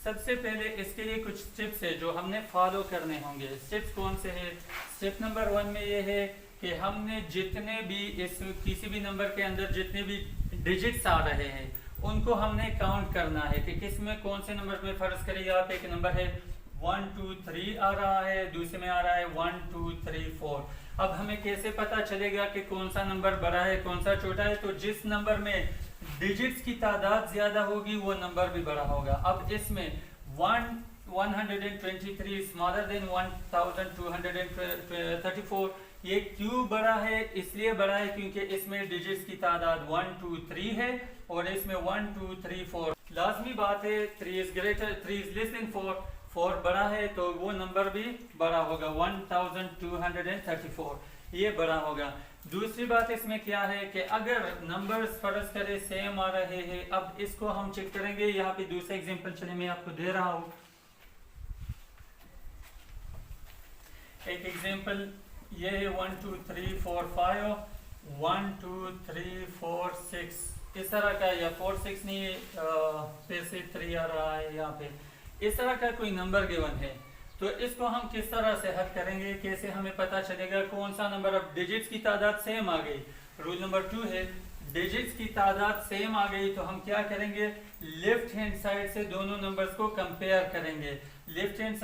[SPEAKER 1] सबसे पहले इसके लिए कुछ स्टेप्स है जो हमने फॉलो करने होंगे। स्टेप्स कौन से हैं? स्टेप नंबर 1 में ये है कि हमने जितने भी इस किसी भी नंबर के अंदर जितने भी डिजिट्स आ रहे हैं उनको हमने काउंट करना है कि किस में कौन से नंबर में। फर्ज करिए यहाँ पे एक नंबर है 1 2 3 आ रहा है, दूसरे में आ रहा है 1 2 3 4। अब हमें कैसे पता चलेगा कि कौन सा नंबर बड़ा है कौन सा छोटा है? तो जिस नंबर में डिजिट्स की तादाद ज्यादा होगी वो नंबर भी बड़ा होगा। अब इसमें 123 स्मॉलर देन 1234, ये क्यों बड़ा है? इसलिए बड़ा है क्योंकि इसमें डिजिट्स की तादाद 1 2 3 है और इसमें 1 2 3 4। लाजमी बात है 3 is greater, 3 is less than 4, 4 बड़ा है तो वो नंबर भी बड़ा होगा, 1234 ये बड़ा होगा। दूसरी बात इसमें क्या है कि अगर नंबर्स फर्ज करे सेम आ रहे हैं, अब इसको हम चेक करेंगे। यहाँ पे दूसरा एग्जांपल चलिए मैं आपको दे रहा हूँ। एक एग्जांपल ये है 1 2 3 4 5, 1 2 3 4 6 इस तरह का, या 4 6 नहीं फिर से 3 आ रहा है यहाँ पे, इस तरह का कोई नंबर गिवन है। तो इसको हम किस तरह से हल करेंगे, कैसे हमें पता चलेगा कौन सा नंबर? अब डिजिट्स की तादाद सेम आ गई, रूल नंबर 2 है डिजिट्स की तादाद सेम आ गई, तो हम क्या करेंगे? लेफ्ट हैंड साइड से दोनों नंबर्स को कंपेयर करेंगे। लेफ्ट हैंड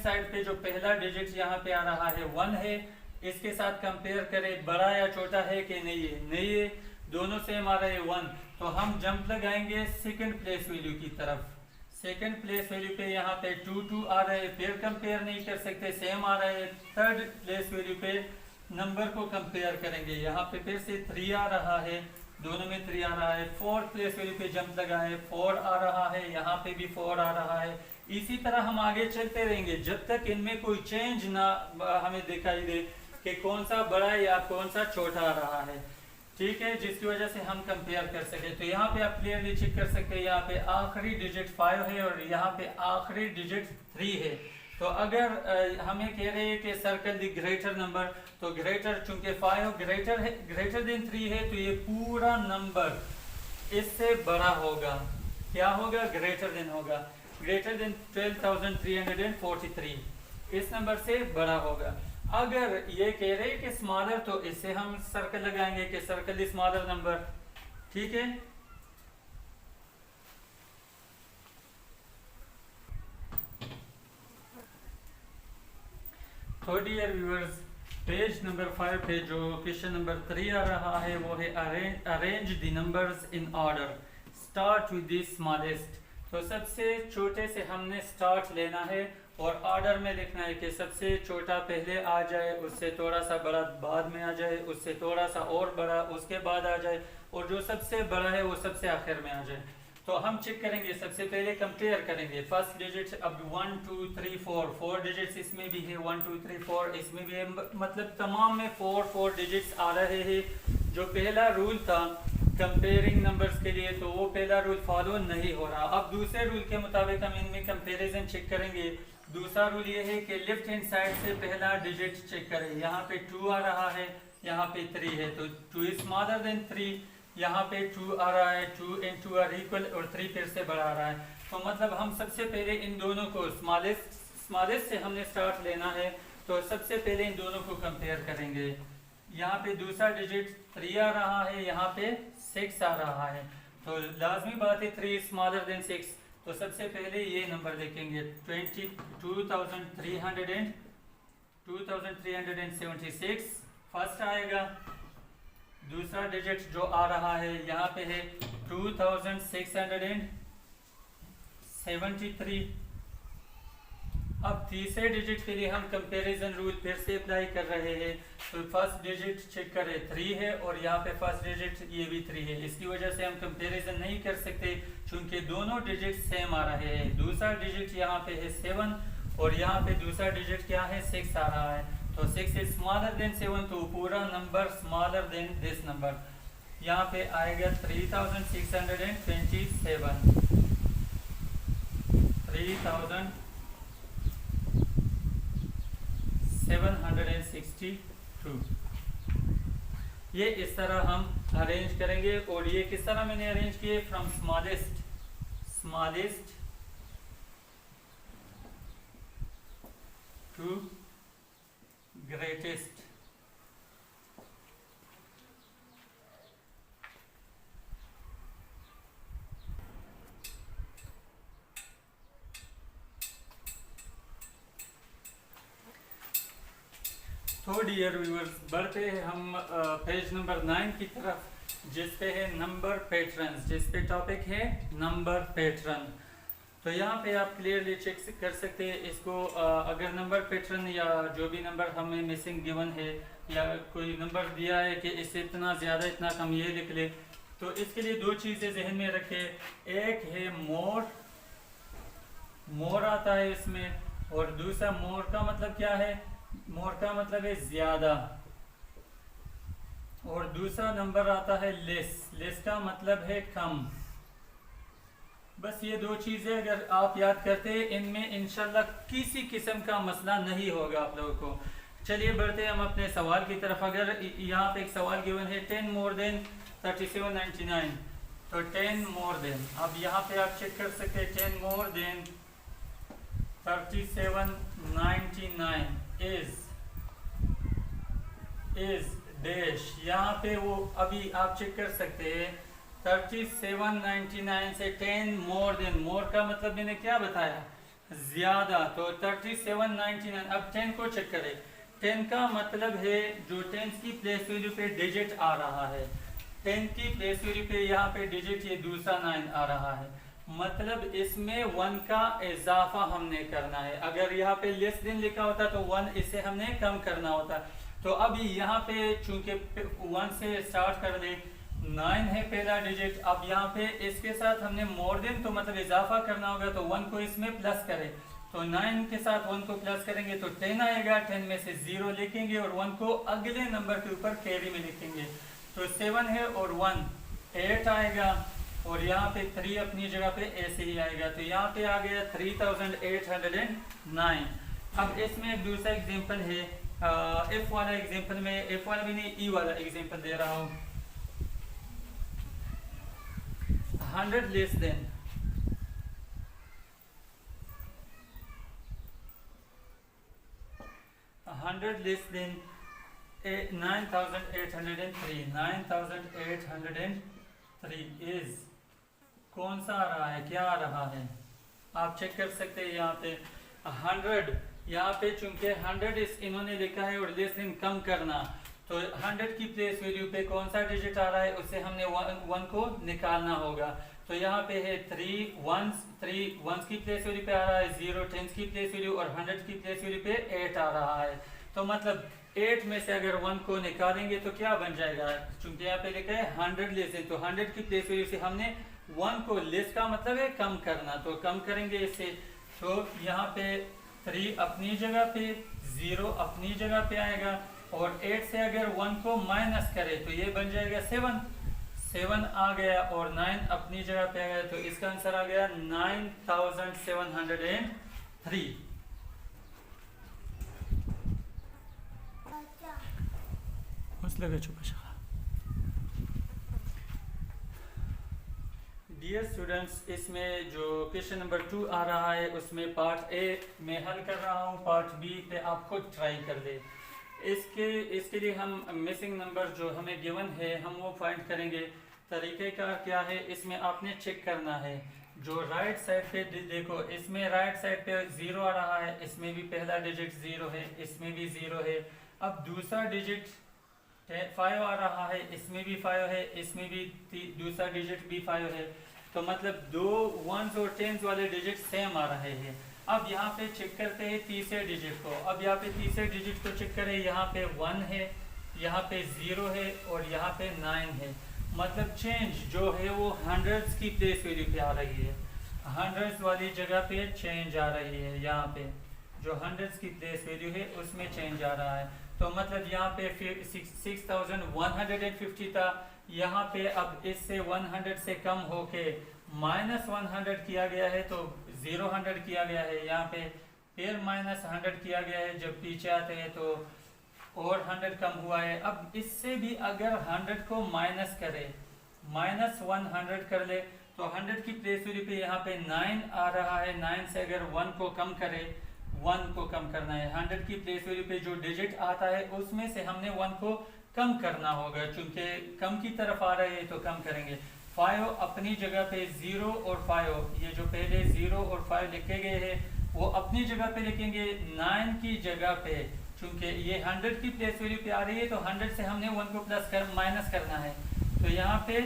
[SPEAKER 1] साइड पे जो पहला डिजिट यहाँ पे आ रहा है 1 है, इसके साथ कंपेयर करें बड़ा या छोटा है कि नहीं है? नहीं है, दोनों सेम आ रहे हैं 1, तो हम जंप लगाएंगे सेकंड प्लेस वैल्यू की तरफ। सेकंड प्लेस वैल्यू पे यहाँ पे 2 2 आ रहे हैं, फिर कंपेयर नहीं कर सकते, सेम आ रहे हैं। थर्ड प्लेस वैल्यू पे नंबर को कंपेयर करेंगे, यहाँ पे फिर से 3 आ रहा है, दोनों में 3 आ रहा है। फोर्थ प्लेस वैल्यू पे जंप लगाए, 4 आ रहा है, यहाँ पे भी 4 आ रहा है। इसी तरह हम आगे चलते रहेंगे जब तक इनमें कोई चेंज ना हमें दिखाई दे कि कौन सा बड़ा या कौन सा छोटा आ रहा है, ठीक है, जिसकी वजह से हम कंपेयर कर सके। तो यहाँ पे आप क्लियरली चेक कर सकते हैं, यहाँ पे आखिरी डिजिट 5 है और यहाँ पे आखिरी डिजिट 3 है। तो अगर हमें कह रहे हैं कि सर्कल द ग्रेटर नंबर, तो ग्रेटर चूंकि 5 ग्रेटर है, ग्रेटर देन 3 है, तो ये पूरा नंबर इससे बड़ा होगा। क्या होगा? ग्रेटर देन होगा, ग्रेटर देन 12,343 इस नंबर से बड़ा होगा। अगर ये कह रहे हैं कि स्मॉलर, तो इससे हम सर्कल लगाएंगे कि सर्कल द स्मॉलर नंबर, ठीक है। तो डियर व्यूअर्स, पेज नंबर 5 पे जो क्वेश्चन नंबर 3 आ रहा है वो है arrange the numbers in order, start with the smallest. तो सबसे छोटे से हमने स्टार्ट लेना है और ऑर्डर में लिखना है कि सबसे छोटा पहले आ जाए, उससे थोड़ा सा बड़ा बाद में आ जाए, उससे थोड़ा सा और बड़ा उसके बाद आ जाए, और जो सबसे बड़ा है वो सबसे आखिर में आ जाए। तो हम चेक करेंगे, सबसे पहले कंपेयर करेंगे फर्स्ट डिजिट। अब 1 2 3 4 डिजिट्स इसमें भी है, 1 2 3 4 इसमें भी है, मतलब तमाम में 4 डिजिट्स आ रहे हैं। जो पहला रूल था कंपेयरिंग नंबर्स के लिए, तो वो पहला रूल फॉलो नहीं हो रहा। अब दूसरे रूल के मुताबिक हम इनमें कंपैरिजन चेक करेंगे। दूसरा रूल ये है कि लेफ्ट हैंड साइड से पहला डिजिट चेक करें। यहाँ पे 2 आ रहा है, यहाँ पे 3 है, तो 2 इज स्मॉलर देन 3। यहाँ पे 2 आ रहा है, 2 and 2 आर इक्वल, और 3 फिर से बढ़ा रहा है। तो मतलब हम सबसे पहले इन दोनों को स्मॉलेस्ट से हमने स्टार्ट लेना है। तो सबसे पहले इन दोनों को कंपेयर करेंगे। यहाँ पे दूसरा डिजिट 3 आ रहा है, यहाँ पे 6 आ रहा है, तो लाजमी बात है 3 स्मॉलर देन 6। तो सबसे पहले ये नंबर देखेंगे 2376 फर्स्ट आएगा। दूसरा डिजिट जो आ रहा है यहाँ पे है 2673। अब तीसरे डिजिट के लिए हम कंपैरिजन रूल फिर से अप्लाई कर रहे हैं। तो फर्स्ट डिजिट चेक करें 3 है, और यहाँ पे फर्स्ट डिजिट ये भी 3 है। इसकी वजह से हम कंपैरिजन नहीं कर सकते क्योंकि दोनों डिजिट सेम आ रहे हैं। दूसरा डिजिट यहाँ पे है 7, और यहाँ पे दूसरा डिजिट क्या है 6 आ रहा है। तो 6 इज स्मॉलर देन 7, तो पूरा number smaller than this number. यहाँ पे आएगा 3627, 3762। ये इस तरह हम अरेंज करेंगे। और ये किस तरह मैंने अरेंज किए, फ्रॉम स्मॉलेस्ट टू ग्रेटेस्ट। तो डियर व्यूअर्स, बढ़ते हैं हम पेज नंबर 9 की तरफ, जिस पे है नंबर पैटर्न्स, जिस पे टॉपिक है नंबर पैटर्न। तो यहाँ पे आप क्लियरली चेक कर सकते हैं इसको। अगर नंबर पैटर्न या जो भी नंबर हमें मिसिंग गिवन है, या कोई नंबर दिया है कि इससे इतना ज़्यादा इतना कम, ये लिख ले। तो इसके लिए दो चीज़ें जहन में रखें। एक है मोर आता है इसमें, और दूसरा मोर का मतलब क्या है, मोर का मतलब है ज्यादा, और दूसरा नंबर आता है लेस का मतलब है कम। बस ये दो चीजें अगर आप याद करते हैं, इनमें इंशाल्लाह किसी किस्म का मसला नहीं होगा आप लोगों को। चलिए बढ़ते हैं हम अपने सवाल की तरफ। अगर यहाँ पे एक सवाल गिवन है 10 मोर देन 3799, तो 10 मोर देन, अब यहाँ पे आप चेक कर सकते हैं 10 मोर देन 3799 इज डैश। यहाँ पे वो अभी आप चेक कर सकते हैं 3799 से 10 मोर देन, मोर का मतलब मैंने क्या बताया, ज्यादा। तो 3799, अब 10 को चेक करें। 10 का मतलब है जो 10 की प्लेस वैल्यू पे डिजिट आ रहा है, 10 की प्लेस वैल्यू पे यहाँ पे डिजिट ये दूसरा 9 आ रहा है, मतलब इसमें 1 का इजाफा हमने करना है। अगर यहाँ पे लेस देन लिखा होता तो 1 इसे हमने कम करना होता। तो अब यहाँ पे चूंकि 1 से स्टार्ट कर दे, 9 है पहला डिजिट। अब यहाँ पे इसके साथ हमने मोर देन तो मतलब इजाफा करना होगा, तो 1 को इसमें प्लस करें। तो 9 के साथ 1 को प्लस करेंगे तो 10 आएगा, 10 में से 0 लिखेंगे और 1 को अगले नंबर के ऊपर कैरी में लिखेंगे। तो 7 है और 1 8 आएगा, और यहाँ पे 3 अपनी जगह पे ऐसे ही आएगा। तो यहाँ पे आ गया 3809। अब इसमें एक दूसरा एग्जांपल है, एफ वाला एग्जांपल में, एफ वाला भी नहीं, ई वाला एग्जांपल दे रहा हूँ। 100 लेस देन 9803 इज कौन सा आ रहा है, क्या आ रहा है, आप चेक कर सकते हैं। यहाँ पे 100, यहाँ पे चूंकि 100 इस इन्होंने लिखा है और लेस देन कम करना, तो 100 की प्लेस वैल्यू पे कौन सा डिजिट आ रहा है, उससे हमने 1 को निकालना होगा। तो यहाँ पे है 3 वंस की प्लेस वैल्यू पे आ रहा है 0, 10 की प्लेस वैल्यू, और 100 की प्लेस वैल्यू पे 8 आ रहा है। तो मतलब 8 में से अगर 1 को निकालेंगे तो क्या बन जाएगा, चूंकि यहाँ पे लिखा है 100 लेस देन, तो 100 की प्लेस वैल्यू से हमने 1 को लेस का मतलब है कम करना, तो कम करेंगे इससे। तो यहाँ पे 3 अपनी जगह पे, 0 अपनी जगह पे आएगा, और 8 से अगर 1 को माइनस करें तो ये बन जाएगा 7 आ गया, और 9 अपनी जगह पे आ गया, तो इसका आंसर आ गया 9703। डियर स्टूडेंट्स, इसमें जो क्वेश्चन नंबर 2 आ रहा है उसमें पार्ट ए में हल कर रहा हूँ, पार्ट बी पे आप खुद ट्राई कर ले। इसके लिए हम मिसिंग नंबर जो हमें गिवन है हम वो फाइंड करेंगे। तरीक़ेकार क्या है, इसमें आपने चेक करना है जो राइट साइड पे देखो, इसमें राइट साइड पे 0 आ रहा है, इसमें भी पहला डिजिट 0 है, इसमें भी 0 है। अब दूसरा डिजिट 5 आ रहा है, इसमें भी 5 है, इसमें भी दूसरा डिजिट भी 5 है, तो मतलब दो 1s और 10s वाले डिजिट सेम आ रहे हैं। अब यहाँ पे चेक करते हैं तीसरे डिजिट को। अब यहाँ पे तीसरे डिजिट को चेक करें, यहाँ पे 1 है, यहाँ पे 0 है, और यहाँ पे 9 है। मतलब चेंज जो है वो हंड्रेड्स की प्लेस वैल्यू पे आ रही है, हंड्रेड्स वाली जगह पे चेंज आ रही है। यहाँ पे जो हंड्रेड्स की प्लेस वैल्यू है उसमें चेंज आ रहा है, तो मतलब यहाँ पे 6150 था, यहाँ पे अब इससे 100 से कम होके -100 किया गया है, तो 0 किया गया है यहाँ पे, फिर -100 किया गया है, जब पीछे आते हैं तो और 100 कम हुआ है। अब इससे भी अगर 100 को माइनस करे, -100 कर ले, तो 100 की प्लेस वैल्यू पे यहाँ पे 9 आ रहा है, 9 से अगर 1 को कम करे, 1 को कम करना है, 100 की प्लेस वैल्यू पे जो डिजिट आता है उसमें से हमने 1 को कम करना होगा, चूंकि कम की तरफ आ रहे हैं तो कम करेंगे। 5 अपनी जगह पे, 0 और 5 ये जो पहले 0 और 5 लिखे गए हैं वो अपनी जगह पे लिखेंगे। 9 की जगह पे चूंकि ये 100 की प्लेस वैल्यू पे आ रही है, तो 100 से हमने 1 को माइनस करना है, तो यहाँ पे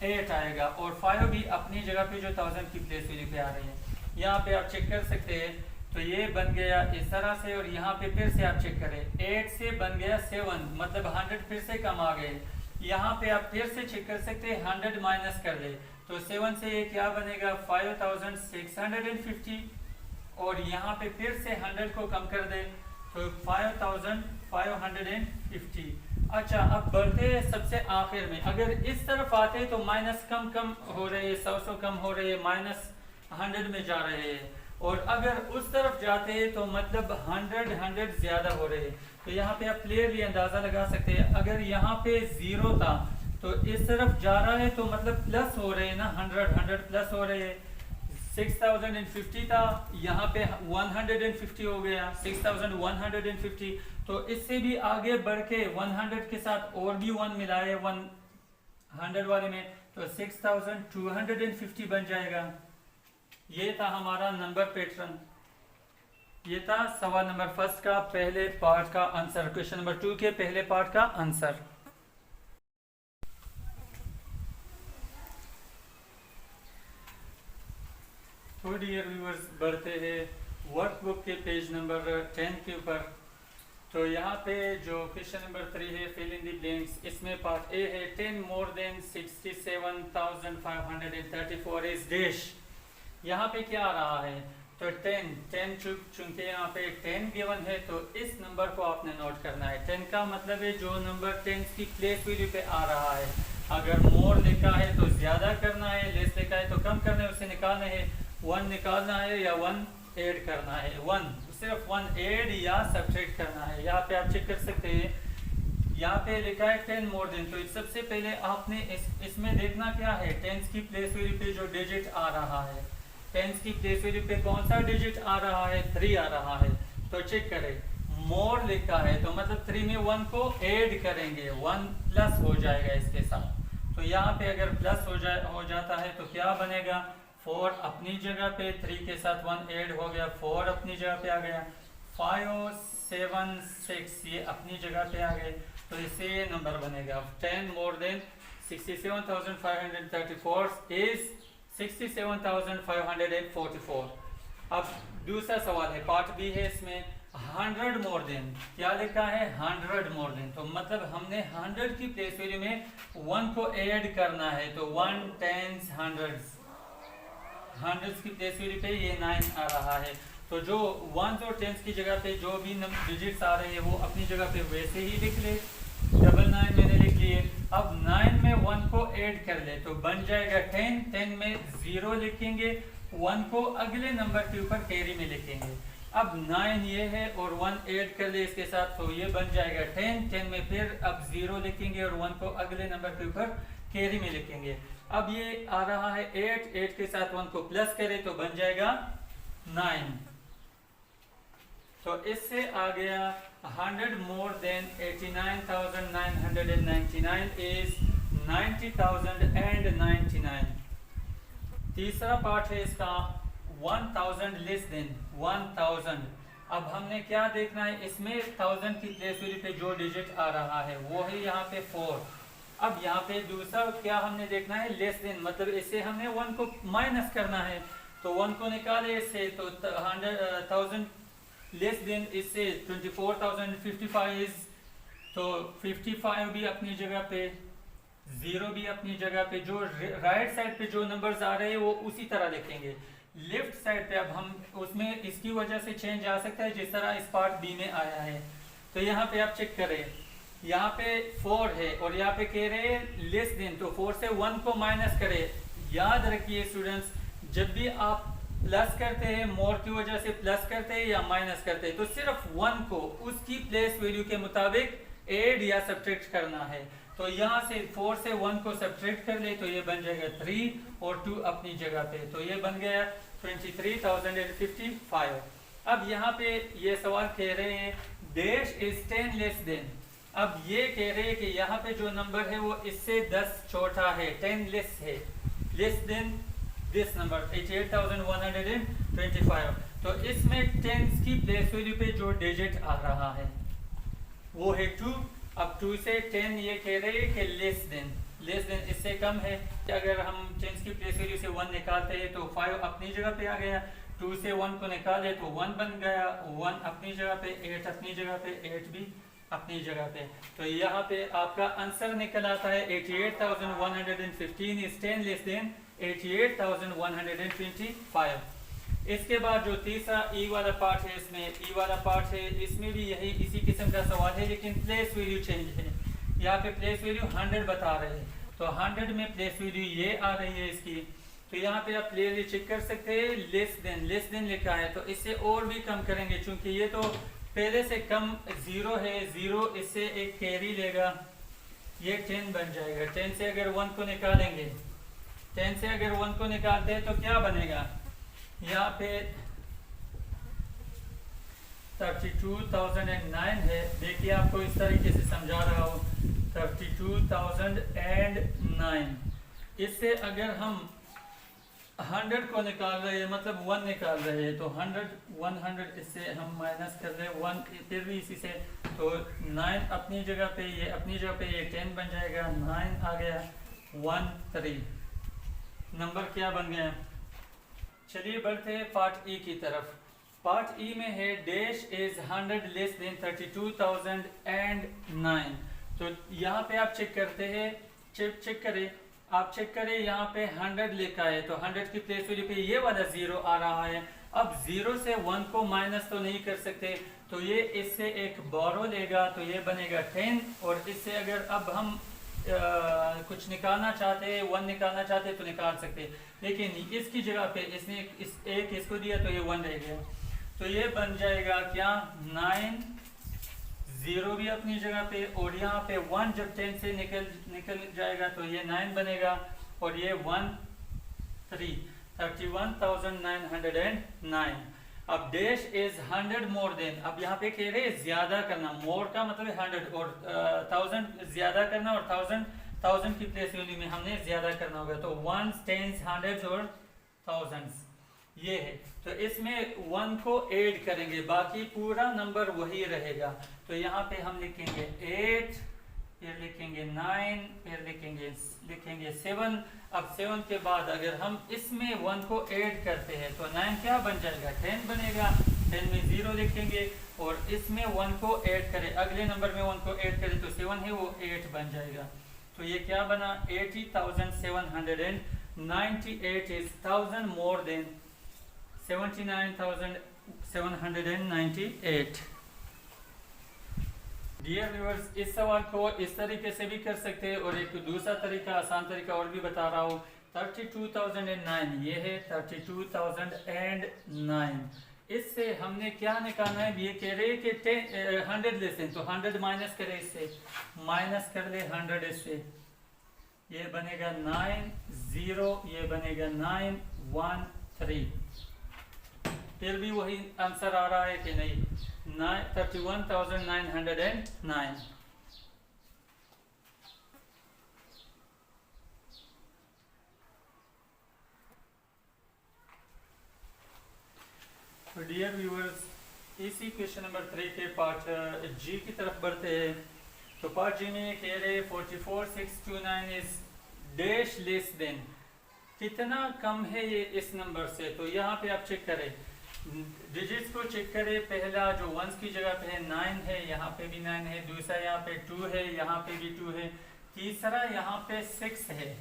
[SPEAKER 1] 8 आएगा, और 5 भी अपनी जगह पे जो 1000 की प्लेस वैल्यू पे आ रही है। यहाँ पे आप चेक कर सकते हैं, तो ये बन गया इस तरह से, और यहाँ पे फिर से आप चेक करें, 8 से बन गया 7, मतलब 100 फिर से कम आ गए। यहाँ पे आप फिर से चेक कर सकते हैं, 100 माइनस कर ले, तो 7 से ये क्या बनेगा 5650, और यहाँ पे फिर से 100 को कम कर दे तो 5550। अच्छा, अब बढ़ते हैं सबसे आखिर में। अगर इस तरफ आते तो माइनस कम हो रहे हैं, 100 कम हो रहे हैं, -100 में जा रहे हैं, और अगर उस तरफ जाते हैं तो मतलब 100 ज्यादा हो रहे हैं। तो यहाँ पे आप क्लियरली अंदाजा लगा सकते हैं, अगर यहाँ पे 0 था तो इस तरफ जा रहा है तो मतलब प्लस हो रहे हैं ना, 100 प्लस हो रहे हैं। 6050 था, यहाँ पे 150 हो गया, 6150, तो इससे भी आगे बढ़ के 100 के साथ और भी 1 मिलाए 100 वाले में, तो 6250 बन जाएगा। ये था हमारा नंबर पैटर्न, ये था सवाल नंबर फर्स्ट का पहले पार्ट का आंसर, क्वेश्चन नंबर 2 के पहले पार्ट का आंसर। तो डियर व्यूअर्स, बढ़ते हैं वर्कबुक के पेज नंबर 10 के ऊपर। तो यहाँ पे जो क्वेश्चन नंबर 3 है, फिल इन द ब्लैंक्स, इसमें पार्ट ए है 10 more than 67,534 इज डैश। यहाँ पे क्या आ रहा है, तो 10 चूंकि यहाँ पे 10 गिवन है, तो इस नंबर को आपने नोट करना है। 10 का मतलब है जो नंबर 10 की प्लेस वैल्यू पे आ रहा है, अगर मोर लिखा है तो ज्यादा करना है, लेस लिखा है तो कम करना है, उससे निकालना है, 1 निकालना है या 1 ऐड करना है, 1 सिर्फ 1 ऐड या सब्ट्रैक्ट करना है। यहाँ पे आप चेक कर सकते हैं, यहाँ पे लिखा है 10 more than, तो सबसे पहले आपने इसमें देखना क्या है, 10 की प्लेस वैल्यू पे जो डिजिट आ रहा है, 10 की प्लेस वैल्यू पे कौन सा डिजिट आ रहा है, 3 आ रहा है, तो चेक करें। मोर लिखा है तो मतलब 3 में 1 को ऐड करेंगे, 1 प्लस हो जाएगा इसके साथ। तो यहाँ पे अगर प्लस हो जाता है तो क्या बनेगा, 4 अपनी जगह पे, 3 के साथ 1 ऐड हो गया, 4 अपनी जगह पे आ गया, 5 7 6 ये अपनी जगह पे आ गए, तो इससे ये नंबर बनेगा 10 more than 67,534 इज 67,544। अब दूसरा सवाल है, पार्ट बी है, इसमें 100 मोर देन, क्या लिखा है 100 मोर देन, तो मतलब हमने 100 की प्लेस वैल्यू में 1 को ऐड करना है, तो 1 10 100 की प्लेस वैल्यू पे ये 9 आ रहा है। तो जो 1 और 10 की जगह पे जो भी डिजिट्स आ रहे हैं वो अपनी जगह पे वैसे ही लिख ले। 99 मैंने लिख लिए। अब 9 में 1 को ऐड कर ले तो बन जाएगा 10, 10 में 0 लिखेंगे, 1 को अगले नंबर के ऊपर कैरी में लिखेंगे। अब 9 ये है और 1 ऐड कर ले इसके साथ, तो ये बन जाएगा 10, 10 में फिर अब 0 लिखेंगे और 1 को अगले नंबर के ऊपर कैरी में लिखेंगे। अब ये आ रहा है 8, 8 के साथ 1 को प्लस करें तो बन जाएगा 9। तो इससे आ गया 100 मोर देन 89,999 इज 90,099। तीसरा पार्ट है इसका 1000 लेस देन 1000। अब हमने क्या देखना है, इसमें 1000 की प्लेस वैल्यू पे जो डिजिट आ रहा है वो है यहाँ पे 4। अब यहाँ पे दूसरा क्या हमने देखना है, लेस देन, मतलब इससे हमने 1 को माइनस करना है, तो 1 को निकाले इससे, तो 1000 लेस देन इससे 24,055 इज, तो 55 भी अपनी जगह पे, 0 भी अपनी जगह पे, जो राइट साइड पे जो नंबर्स आ रहे हैं वो उसी तरह लिखेंगे। लेफ्ट साइड पे अब हम उसमें इसकी वजह से चेंज आ सकता है जिस तरह इस पार्ट बी में आया है। तो यहाँ पे आप चेक करें, यहाँ पे 4 है और यहाँ पे कह रहे हैं लेस देन, तो 4 से 1 को माइनस करें। याद रखिए स्टूडेंट्स, जब भी आप प्लस करते हैं, मोर की वजह से प्लस करते हैं या माइनस करते हैं, तो सिर्फ 1 को उसकी प्लेस वैल्यू के मुताबिक ऐड या सब्ट्रैक्ट करना है। तो यहाँ से 4 से 1 को सब्ट्रैक्ट कर ले तो ये बन जाएगा 3 और 2 अपनी जगह पे, तो ये बन गया 23,055। अब यहाँ पे ये सवाल कह रहे हैं डैश इज 10 लेस देन। अब ये कह रहे हैं कि यहाँ पे जो नंबर है वो इससे 10 छोटा है, 10 लेस है, लेस देन दिस नंबर 88,125। तो इसमें 10 की प्लेस वैल्यू पे जो डिजिट आ रहा है वो है 2। अब 2 से 10 ये कह रहे हैं कि लेस देन इससे कम है। अगर हम 10 की प्लेस वैल्यू से 1 निकालते हैं तो 5 अपनी जगह पे आ गया, 2 से 1 को निकाले तो 1 बन गया, 1 अपनी जगह पे, 8 अपनी जगह पे, 8 भी अपनी जगह पे। तो यहाँ पे आपका आंसर निकल आता है 88,115 इज 10 लेस देन 88,125। इसके बाद जो तीसरा ई वाला पार्ट है, इसमें भी यही इसी किस्म का सवाल है, लेकिन प्लेस वैल्यू चेंज है। यहाँ पे प्लेस वैल्यू 100 बता रहे हैं, तो 100 में प्लेस वैल्यू ये आ रही है इसकी। तो यहाँ पे आप क्लियरली चेक कर सकते हैं, लेस देन लिखा है, तो इससे और भी कम करेंगे, क्योंकि ये तो पहले से कम 0 है, 0 इससे एक कैरी लेगा, ये 10 बन जाएगा। 10 से अगर 1 को निकालेंगे, 10 से अगर 1 को निकालते हैं तो क्या बनेगा, यहाँ पे 32,009 है। देखिए आपको इस तरीके से समझा रहा हूँ, 32,009। इससे अगर हम 100 को निकाल रहे हैं, मतलब 1 निकाल रहे हैं, तो 100 इससे हम माइनस कर रहे हैं 1, फिर भी इसी से, तो 9 अपनी जगह पे, ये अपनी जगह पे, ये 10 बन जाएगा, 9 आ गया, 1 3 नंबर क्या बन गया। चलिए बढ़ते हैं पार्ट ई की तरफ। पार्ट ई में है डैश इज 100 लेस देन 32,009। तो यहाँ पे आप चेक करते हैं, चेक करें यहाँ पे 100 लिखा है, तो 100 की प्लेस वैल्यू पे ये वाला 0 आ रहा है। अब 0 से 1 को माइनस तो नहीं कर सकते, तो ये इससे एक बोरो लेगा, तो ये बनेगा 10, और इससे अगर अब हम कुछ निकालना चाहते हैं, 1 निकालना चाहते हैं तो निकाल सकते हैं, लेकिन इसकी जगह पे इसने एक इसको दिया तो ये 1 रह गया। तो ये बन जाएगा क्या 9, 0 भी अपनी जगह पे, और यहाँ पे 1 जब 10 से निकल जाएगा तो ये 9 बनेगा, और ये 1 3 31,909। अब डैश इज 100 मोर देन। अब यहाँ पे कह रहे हैं ज्यादा करना, मोर का मतलब 100 और 1000 ज्यादा करना, और 1000 की प्लेस वैल्यू में हमने ज्यादा करना होगा, तो 1 10 100 और 1000 ये है। तो इसमें 1 को ऐड करेंगे, बाकी पूरा नंबर वही रहेगा। तो यहाँ पे हम लिखेंगे 8, फिर लिखेंगे 9, फिर लिखेंगे 7। अब 7 के बाद अगर हम इसमें 1 को ऐड करते हैं तो 9 क्या बन जाएगा, 10 बनेगा, 10 में 0 लिखेंगे और इसमें 1 को ऐड करें, अगले नंबर में 1 को ऐड करें तो 7 है वो 8 बन जाएगा। तो ये क्या बना 80,798 is 1000 more than 79,798। Dear viewers, इस सवाल को इस तरीके से भी कर सकते हैं और एक दूसरा तरीका, आसान तरीका और भी बता रहा हूँ। 32,009 ये है 32,009। इससे हमने क्या निकालना है, ये कह रहे हैं कि 100 लेस हैं तो 100 माइनस करें, इससे माइनस कर ले 100 इससे, ये बनेगा 90, ये बनेगा 913। फिर भी वही आंसर आ रहा है कि नहीं, 31,909। तो डियर व्यूअर्स, इसी क्वेश्चन नंबर 3 के पार्ट जी की तरफ बढ़ते हैं। तो पार्ट जी में कह रहे 44,629 इज डैश लेस देन, कितना कम है ये इस नंबर से। तो यहाँ पे आप चेक करें, डिजिट्स को चेक करें। पहला जो वंस की जगह पे है 9 है, यहाँ पे भी 9 है, दूसरा यहाँ पे 2 है, यहाँ पे भी 2 है, तीसरा यहाँ पे 6 है,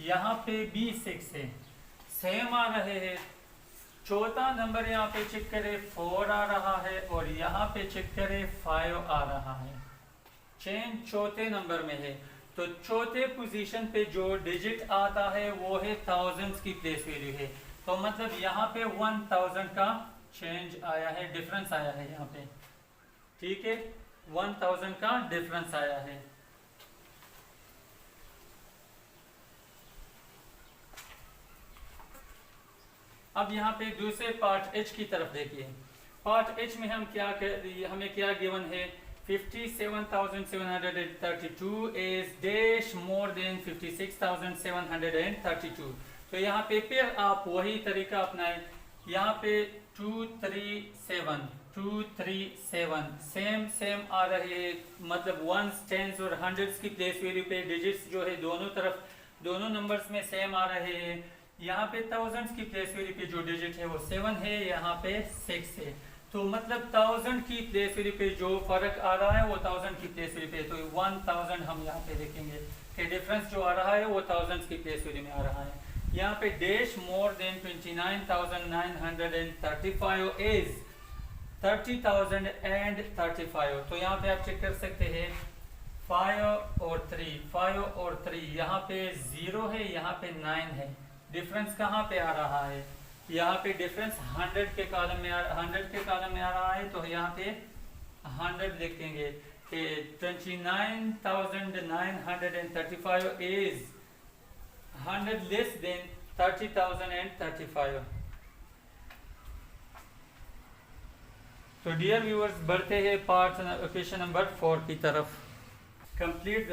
[SPEAKER 1] यहाँ पे भी 6 है, सेम आ रहे हैं। चौथा नंबर यहाँ पे चेक करें 4 आ रहा है और यहाँ पे चेक करें 5 आ रहा है। चेंज चौथे नंबर में है। तो चौथे पोजीशन पे जो डिजिट आता है वो है थाउजेंड्स की प्लेस वैल्यू है। तो मतलब यहाँ पे 1000 का चेंज आया है, डिफरेंस आया है यहाँ पे, ठीक है, 1000 का डिफरेंस आया है। अब यहाँ पे दूसरे पार्ट एच की तरफ देखिए। पार्ट एच में हम क्या हमें क्या गिवन है, 57,732 इज डैश मोर देन 56,732। तो यहाँ पे फिर आप वही तरीका अपनाएं, यहाँ पे 237 सेम आ रहे हैं, मतलब वंस, टेंस और हंड्रेड्स की प्लेस वैल्यू पे डिजिट्स जो है दोनों तरफ, दोनों नंबर्स में सेम आ रहे हैं। यहाँ पे थाउजेंड्स की प्लेस वैल्यू पे जो डिजिट है वो 7 है, यहाँ पे 6 है। तो मतलब 1000 की प्लेस वैल्यू पे जो फर्क आ रहा है वो 1000 की प्लेस वैल्यू पे, तो 1000 हम यहाँ पे देखेंगे कि डिफरेंस जो आ रहा है वो 1000 की प्लेस वैल्यू में आ रहा है। यहाँ पे डैश मोर देन 29,935 इज 30,035। तो यहाँ पे आप चेक कर सकते हैं 5 और 3, यहाँ पे 0 है, यहाँ पे 9 है। डिफरेंस कहाँ पे आ रहा है, यहाँ पे डिफरेंस 100 के कॉलम में आ रहा है। तो यहाँ पे 100 लिखेंगे कि 29,935 इज 100 लेस देन 30,035। तो डियर व्यूअर्स, बढ़ते हैं पार्ट क्वेश्चन नंबर 4 की तरफ। कंप्लीट द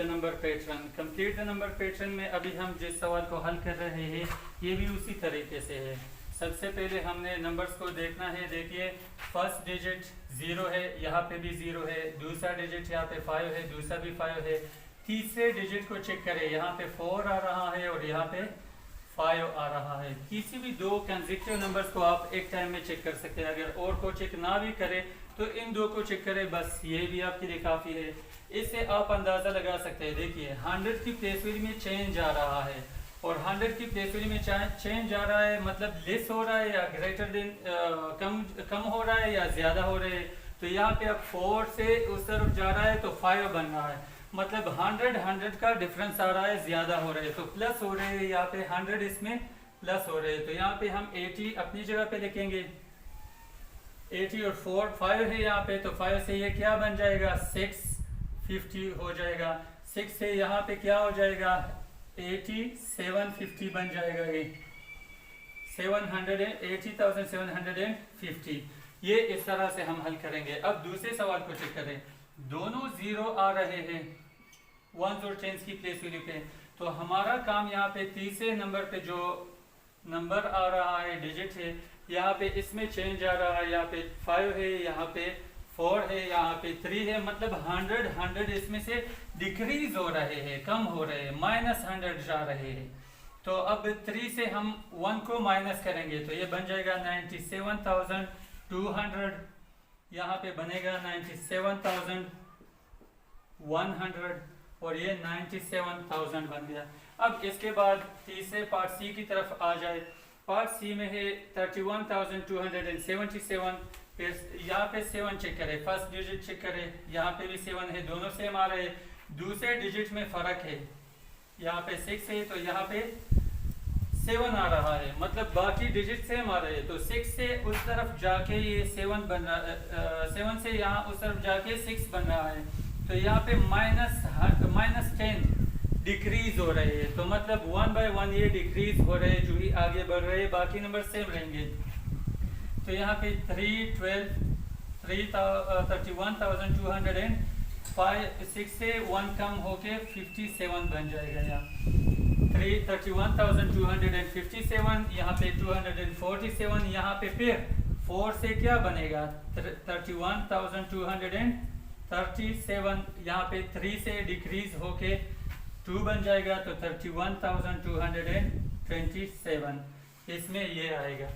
[SPEAKER 1] नंबर पैटर्न में अभी हम जिस सवाल को हल कर रहे हैं ये भी उसी तरीके से है। सबसे पहले हमने नंबर्स को देखना है। देखिए, फर्स्ट डिजिट 0 है, यहाँ पे भी 0 है, दूसरा डिजिट यहाँ पे 5 है, दूसरा भी 5 है। तीसरे डिजिट को चेक करें, यहाँ पे 4 आ रहा है और यहाँ पे 5 आ रहा है। किसी भी दो कंसेक्यूटिव नंबर्स को आप एक टाइम में चेक कर सकते हैं। अगर और को चेक ना भी करें तो इन दो को चेक करें, बस ये भी आपके लिए काफ़ी है। इससे आप अंदाज़ा लगा सकते हैं। देखिए, 100 की प्लेस वैल्यू में चेंज आ रहा है और 100 की प्लेस वैल्यू में चेंज आ रहा है, मतलब लेस हो रहा है या ग्रेटर देन कम हो रहा है या ज़्यादा हो रहा है। तो यहाँ पे अब 4 से उस तरफ जा रहा है तो 5 बन रहा है, मतलब 100 का डिफरेंस आ रहा है, ज़्यादा हो रहा है तो प्लस हो रहे हैं। यहाँ पे 100 इसमें प्लस हो रहे हैं, तो यहाँ पे हम 80 अपनी जगह पे लिखेंगे, 80 और 5 है यहाँ पे, तो 5 से ये क्या बन जाएगा 650 हो जाएगा। 6 से यहाँ पे क्या हो जाएगा 80, 750 बन जाएगा। ये 80,750। ये इस तरह से हम हल करेंगे। अब दूसरे सवाल को चेक करें, दोनों 0 आ रहे हैं वंस और टेंस की प्लेस वैल्यू पे। तो हमारा काम यहाँ पे तीसरे नंबर पे जो नंबर आ रहा है, डिजिट है, यहाँ पे इसमें चेंज आ रहा है। यहाँ पे 5 है, यहाँ पे 4 है, यहाँ पे 3 है, मतलब 100 इसमें से डिक्रीज हो रहे हैं, कम हो रहे हैं, -100 जा रहे हैं। तो अब 3 से हम 1 को माइनस करेंगे तो ये बन जाएगा 97,200 200, यहाँ पे बनेगा 97,100 और ये 97,000 बन गया। अब इसके बाद तीसरे पार्ट सी की तरफ आ जाए। पार्ट सी में है 31,277। फिर यहाँ पे 7 चेक करें, फर्स्ट डिजिट चेक करें, यहाँ पे भी 7 है, दोनों सेम आ रहे हैं। दूसरे डिजिट में फ़र्क है, यहाँ पे 6 है तो यहाँ पे 7 आ रहा है, मतलब बाकी डिजिट सेम आ रहे हैं। तो 6 से उस तरफ जाके ये 7 बन रहा है, 7 से यहाँ उस तरफ जाके 6 बन रहा है। तो यहाँ पे -10 डिक्रीज हो रहे हैं, तो मतलब 1 by 1 ये डिक्रीज हो रहे हैं जो ही आगे बढ़ रहे हैं, बाकी नंबर सेम रहेंगे। तो यहाँ पे 31,205, 6 से 1 कम होके 57 बन जाएगा। यहाँ 31,257, यहाँ पे 247, यहाँ पे फिर 4 से क्या बनेगा 31,237, यहाँ पे 3 से डिक्रीज होके 2 बन जाएगा, तो 31,227 इसमेमें ये आएगा।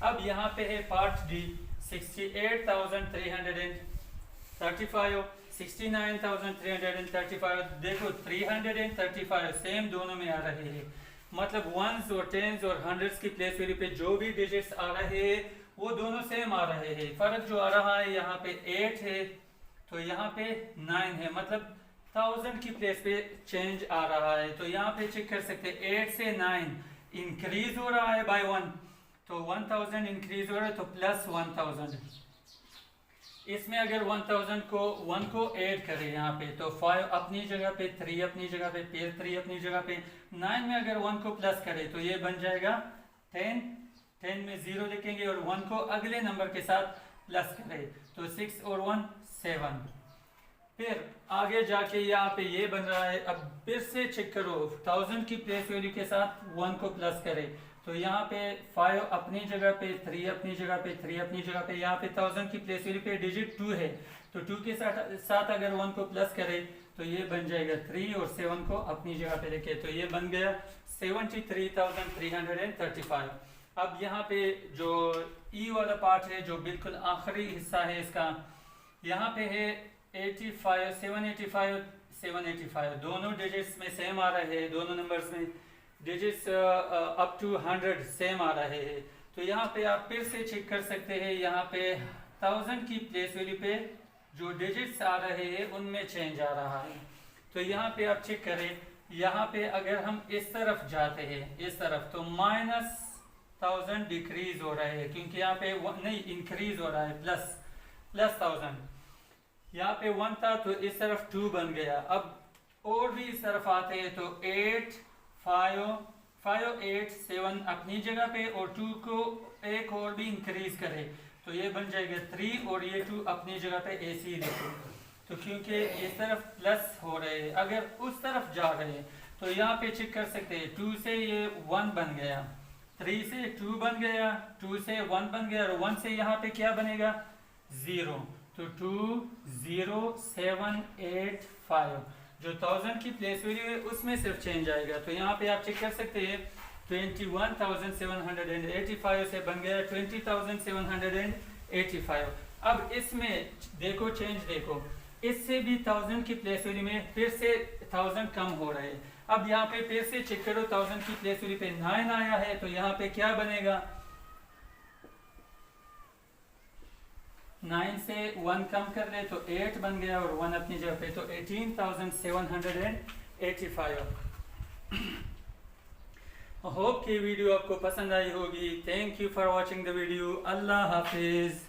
[SPEAKER 1] अब यहाँ पे है पार्ट डी 68,335, 69,335। देखो 335 सेम दोनों में आ रहे हैं, मतलब वंस और टेंस और हंड्रेड्स की प्लेस वैल्यू पे जो भी डिजिट्स आ रहे हैं वो दोनों सेम आ रहे हैं। फर्क जो आ रहा है यहाँ पे 8 है तो यहाँ पे 9 है, मतलब 1000 की प्लेस पे चेंज आ रहा है। तो यहाँ पे चेक कर सकते हैं 8 से 9 इंक्रीज हो रहा है बाय 1, तो 1000 इंक्रीज हो रहा है तो प्लस 1000। इसमें अगर 1000 को 1 को ऐड करें यहाँ पे तो 5 अपनी जगह पे, 3 अपनी जगह पे, फिर 3 अपनी जगह पे, 9 में अगर 1 को प्लस करें तो ये बन जाएगा 10, 10 में 0 लिखेंगे और 1 को अगले नंबर के साथ प्लस करें तो 6 और 1 7। फिर आगे जाके यहाँ पे ये बन रहा है, अब फिर से चेक करो 1000 की प्लेस वैल्यू के साथ 1 को प्लस करें तो यहाँ पे 5 अपनी जगह पे, 3 अपनी जगह पे, 3 अपनी जगह पे, यहाँ पे 1000 की प्लेस वैल्यू पे डिजिट 2 है तो 2 के साथ अगर 1 को प्लस करें तो ये बन जाएगा 3 और 7 को अपनी जगह पे रखे तो ये बन गया 73,335। अब यहाँ पे जो ई वाला पार्ट है जो बिल्कुल आखिरी हिस्सा है इसका, यहाँ पे है 85, 785, 785 दोनों डिजिट्स में सेम आ रहे हैं, दोनों नंबर्स में डिजिट्स अप टू 100 सेम आ रहे हैं। तो यहाँ पे आप फिर से चेक कर सकते हैं, यहाँ पे 1000 की प्लेस वैल्यू पे जो डिजिट्स आ रहे हैं उनमें चेंज आ रहा है। तो यहाँ पे आप चेक करें, यहाँ पे अगर हम इस तरफ जाते हैं इस तरफ तो -1000 डिक्रीज हो रहे हैं, क्योंकि यहाँ पे नहीं इंक्रीज हो रहा है, प्लस 1000। यहाँ पे 1 था तो इस तरफ 2 बन गया। अब और भी इस तरफ आते हैं तो 8, 5, 8, 7 अपनी जगह पे और 2 को एक और भी इंक्रीज करें तो ये बन जाएगा 3 और ये 2 अपनी जगह पे ऐसे ही लिखो। तो क्योंकि इस तरफ प्लस हो रहे हैं, अगर उस तरफ जा रहे हैं तो यहाँ पे चेक कर सकते हैं 2 से ये 1 बन गया, 3 से 2 बन गया, 2 से 1 बन गया और 1 से यहाँ पे क्या बनेगा 0, तो 2 0 7 8 5 जो 1000 की प्लेस वैल्यू है उसमें सिर्फ चेंज आएगा। तो यहाँ पे आप चेक कर सकते हैं 21,785 से बन गया 20,785। अब इसमें देखो चेंज देखो, इससे भी 1000 की प्लेस वैल्यू में फिर से 1000 कम हो रहे हैं। अब यहाँ पे फिर से चेक करो 1000 की प्लेस वैल्यू पे 9 आया है तो यहाँ पे क्या बनेगा 9 से 1 कम कर ले तो 8 बन गया और 1 अपनी जगह पे, तो 18,785। होप कि वीडियो आपको पसंद आई होगी। Thank you for watching the video. Allah Hafiz.